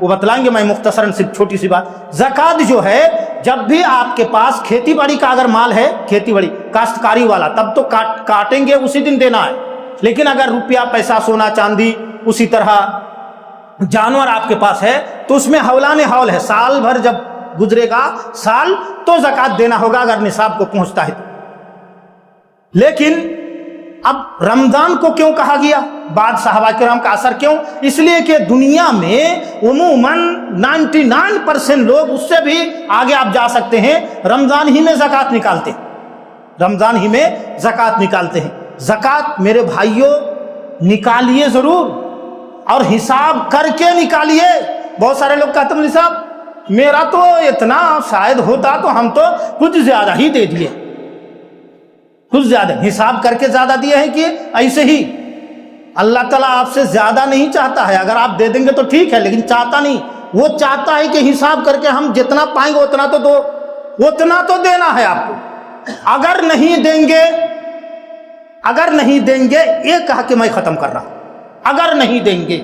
وہ بتلائیں گے۔ میں مختصراً صرف چھوٹی سی بات، زکوٰۃ جو ہے جب بھی آپ کے پاس کھیتی باڑی کا اگر مال ہے، کھیتی باڑی کاشتکاری والا، تب تو کاٹیں گے اسی دن دینا ہے۔ لیکن اگر روپیہ پیسہ سونا چاندی، اسی طرح جانور آپ کے پاس ہے تو اس میں حولان حول ہے، سال بھر جب گزرے گا سال تو زکوٰۃ دینا ہوگا اگر نصاب کو پہنچتا ہے۔ لیکن اب رمضان کو کیوں کہا گیا؟ بعض صحابہ کرام کا اثر کیوں؟ اس لیے کہ دنیا میں عموماً 99% لوگ، اس سے بھی آگے آپ جا سکتے ہیں، رمضان ہی میں زکوٰۃ نکالتے ہیں۔ زکوٰۃ میرے بھائیوں نکالیے ضرور، اور حساب کر کے نکالیے۔ بہت سارے لوگ کہتے ہیں صاحب میرا تو اتنا شاید ہوتا تو ہم تو کچھ زیادہ ہی دے دیے، کچھ زیادہ حساب کر کے زیادہ دیے ہیں کہ ایسے ہی؟ اللہ تعالیٰ آپ سے زیادہ نہیں چاہتا ہے، اگر آپ دے دیں گے تو ٹھیک ہے، لیکن چاہتا نہیں، وہ چاہتا ہے کہ حساب کر کے ہم جتنا پائیں گے اتنا تو دو، اتنا تو دینا ہے آپ کو۔ اگر نہیں دیں گے یہ کہا کہ میں ختم کر رہا ہوں، اگر نہیں دیں گے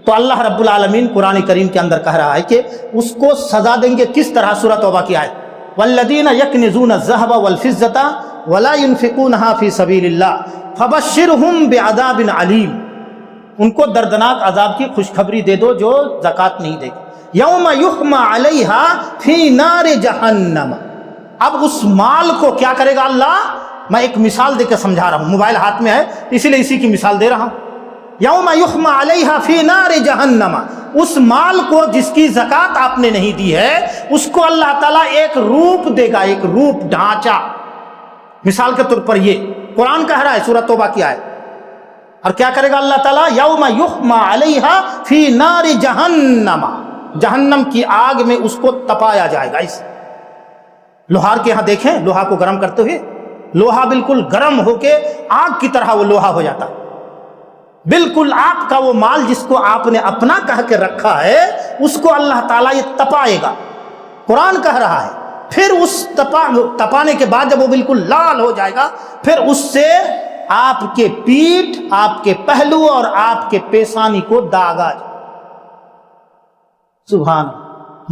تو اللہ رب العالمین قرآن کریم کے اندر کہہ رہا ہے کہ اس کو سزا دیں گے۔ کس طرح؟ سورہ توبہ کی آیت والذین یکنزون الذهب والفضة ولا ينفقونها في سبیل اللہ فبشرهم بعذاب علیم، ان کو دردناک عذاب کی خوشخبری دے دو جو زکوٰۃ نہیں دے گا۔ یوم یحمى علیہا فی نار جہنم، اب اس مال کو کیا کرے گا اللہ؟ میں ایک مثال دے کے سمجھا رہا ہوں، موبائل ہاتھ میں ہے اسی لیے اسی کی مثال دے رہا ہوں۔ یوم یحمى علیہا فی نار جہنم، اس مال کو جس کی زکوٰۃ آپ نے نہیں دی ہے اس کو اللہ تعالیٰ ایک روپ دے گا، ایک روپ، ڈھانچہ۔ مثال کے طور پر یہ قرآن کہہ رہا ہے سورہ توبہ کی آیت، اور کیا کرے گا اللہ تعالیٰ؟ یوم یحمى علیہا فی نار جہنم، جہنم کی آگ میں اس کو تپایا جائے گا۔ اس لوہار کے ہاں دیکھیں لوہا کو گرم کرتے ہوئے، لوہا بالکل گرم ہو کے آگ کی طرح وہ لوہا ہو جاتا ہے۔ بالکل آپ کا وہ مال جس کو آپ نے اپنا کہہ کے رکھا ہے اس کو اللہ تعالیٰ یہ تپائے گا۔ قرآن کہہ رہا ہے پھر اس تپانے کے بعد جب وہ بالکل لال ہو جائے گا پھر اس سے آپ کے پیٹھ، آپ کے پہلو اور آپ کے پیشانی کو داغا جائے۔ سبحان،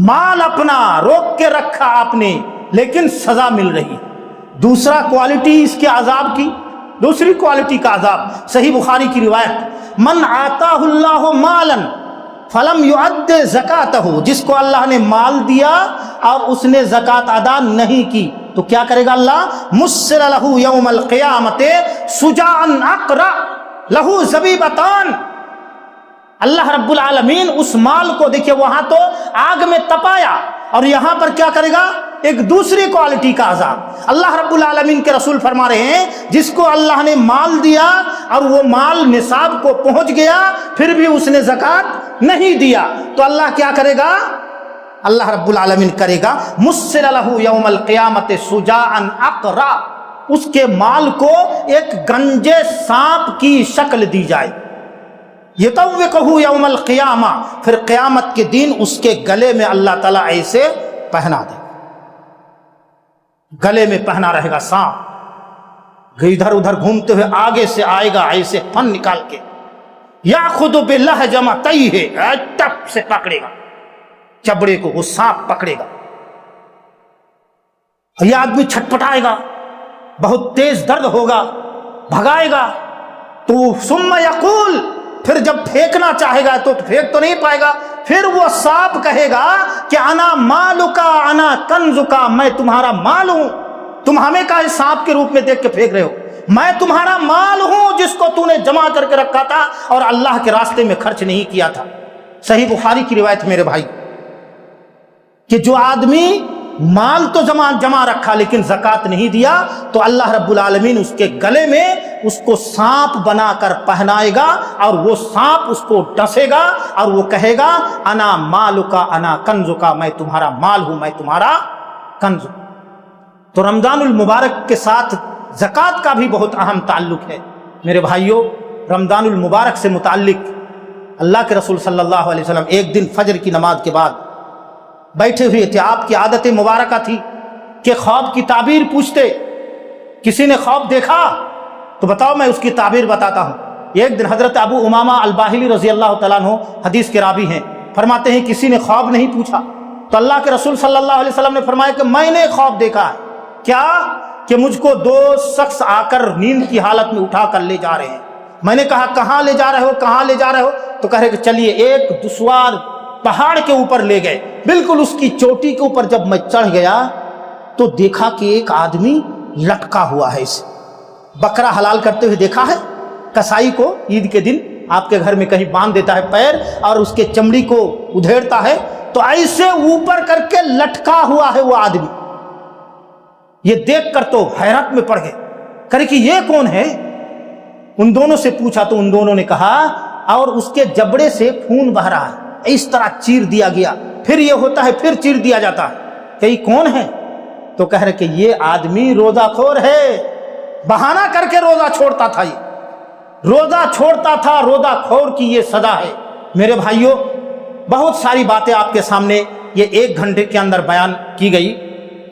مال اپنا روک کے رکھا آپ نے لیکن سزا مل رہی ہے۔ دوسرا کوالٹی اس کے عذاب کی، دوسری کوالٹی کا عذاب، صحیح بخاری کی روایت، من آتاہ اللہ مالا فلم یؤد زکاتہ، جس کو اللہ نے مال دیا اور اس نے زکوٰۃ ادا نہیں کی تو کیا کرے گا اللہ؟ مسل لہ یوم القیامت سجاعا اقرع لہ زبیبتان، اللہ رب العالمین اس مال کو دیکھیں وہاں تو آگ میں تپایا اور یہاں پر کیا کرے گا؟ ایک دوسری کوالٹی کا عذاب۔ اللہ رب العالمین کے رسول فرما رہے ہیں جس کو اللہ نے مال دیا اور وہ مال نصاب کو پہنچ گیا پھر بھی اس نے زکوٰۃ نہیں دیا تو اللہ کیا کرے گا؟ اللہ رب العالمین کرے گا مسل لہ یوم القیامت سجاعا اقرع، اس کے مال کو ایک گنجے سانپ کی شکل دی جائے، یطوقہ یوم القیامہ، پھر قیامت کے دن اس کے گلے میں اللہ تعالیٰ ایسے پہنا دے، گلے میں پہنا رہے گا سانپ، ادھر ادھر گھومتے ہوئے آگے سے آئے گا ایسے پن نکال کے، یاخذ بلحجمتیہ، ٹپ سے پکڑے گا چبڑے کو، وہ سانپ پکڑے گا، یہ آدمی چھٹپٹائے گا، بہت تیز درد ہوگا، بھگائے گا تو ثم یقول، پھر جب پھینکنا چاہے گا تو پھینک تو نہیں پائے گا، پھر وہ سانپ کہے گا کہ انا مالکا انا کنزکا، میں تمہارا مال ہوں، تم ہمیں کہا سانپ کے روپ میں دیکھ کے پھینک رہے ہو، میں تمہارا مال ہوں جس کو تو نے جمع کر کے رکھا تھا اور اللہ کے راستے میں خرچ نہیں کیا تھا۔ صحیح بخاری کی روایت میرے بھائی کہ جو آدمی مال تو جمع رکھا لیکن زکوٰۃ نہیں دیا تو اللہ رب العالمین اس کے گلے میں اس کو سانپ بنا کر پہنائے گا اور وہ سانپ اس کو ڈسے گا اور وہ کہے گا انا مالکا انا کنزکا، میں تمہارا مال ہوں، میں تمہارا کنز ہوں۔ تو رمضان المبارک کے ساتھ زکوٰۃ کا بھی بہت اہم تعلق ہے میرے بھائیوں۔ رمضان المبارک سے متعلق اللہ کے رسول صلی اللہ علیہ وسلم ایک دن فجر کی نماز کے بعد بیٹھے ہوئے تھے، آپ کی عادت مبارکہ تھی کہ خواب کی تعبیر پوچھتے، کسی نے خواب دیکھا تو بتاؤ میں اس کی تعبیر بتاتا ہوں۔ ایک دن حضرت ابو امامہ الباہلی رضی اللہ تعالیٰ عنہ حدیث کے راوی ہیں، فرماتے ہیں کسی نے خواب نہیں پوچھا تو اللہ کے رسول صلی اللہ علیہ وسلم نے فرمایا کہ میں نے خواب دیکھا ہے، کیا کہ مجھ کو دو شخص آ کر نیند کی حالت میں اٹھا کر لے جا رہے ہیں۔ میں نے کہا کہاں لے جا رہے ہو، کہاں لے جا رہے ہو؟ تو کہہ رہے کہ چلیے ایک دشوار پہاڑ کے اوپر لے گئے۔ بالکل اس کی چوٹی کے اوپر جب میں چڑھ گیا تو دیکھا کہ ایک آدمی لٹکا ہوا ہے، اسے بکرا حلال کرتے ہوئے دیکھا ہے، کسائی کو عید کے دن آپ کے گھر میں کہیں باندھ دیتا ہے پیر اور اس کے چمڑی کو ادھیڑتا ہے، تو ایسے اوپر کر کے لٹکا ہوا ہے وہ آدمی۔ یہ دیکھ کر تو حیرت میں پڑ گئے، کرے کہ یہ کون ہے؟ ان دونوں سے پوچھا تو ان دونوں نے کہا اور اس کے جبڑے سے خون بہ رہا ہے، اس طرح چیر دیا گیا، پھر یہ ہوتا ہے پھر چیر دیا جاتا ہے، کہ یہ کون ہے؟ تو کہہ رہے کہ یہ آدمی روزہ خور ہے، بہانہ کر کے روزہ چھوڑتا تھا، یہ روزہ چھوڑتا تھا، روزہ خور کی یہ سزا ہے۔ میرے بھائیوں، بہت ساری باتیں آپ کے سامنے یہ 1 گھنٹے کے اندر بیان کی گئی۔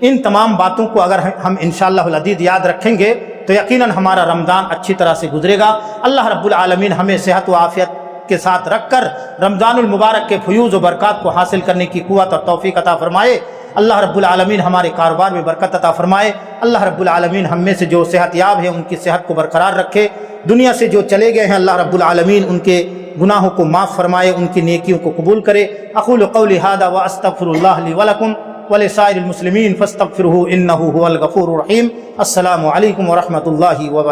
ان تمام باتوں کو اگر ہم انشاءاللہ العزیز یاد رکھیں گے تو یقیناً ہمارا رمضان اچھی طرح سے گزرے گا۔ اللہ رب العالمین ہمیں صحت و عافیت کے ساتھ رکھ کر رمضان المبارک کے فیوز و برکات کو حاصل کرنے کی قوت اور توفیق عطا فرمائے۔ اللہ رب العالمین ہمارے کاروبار میں برکت عطا فرمائے۔ اللہ رب العالمین ہم میں سے جو صحت یاب ہے ان کی صحت کو برقرار رکھے۔ دنیا سے جو چلے گئے ہیں اللہ رب العالمین ان کے گناہوں کو معاف فرمائے، ان کی نیکیوں کو قبول کرے۔ اقول قولی ھذا واستغفر اللہ لی ولکم ولسائر المسلمین فاستغفروہ انہ ھو الغفور الرحیم۔ السلام علیکم ورحمۃ اللہ وبرکاتہ۔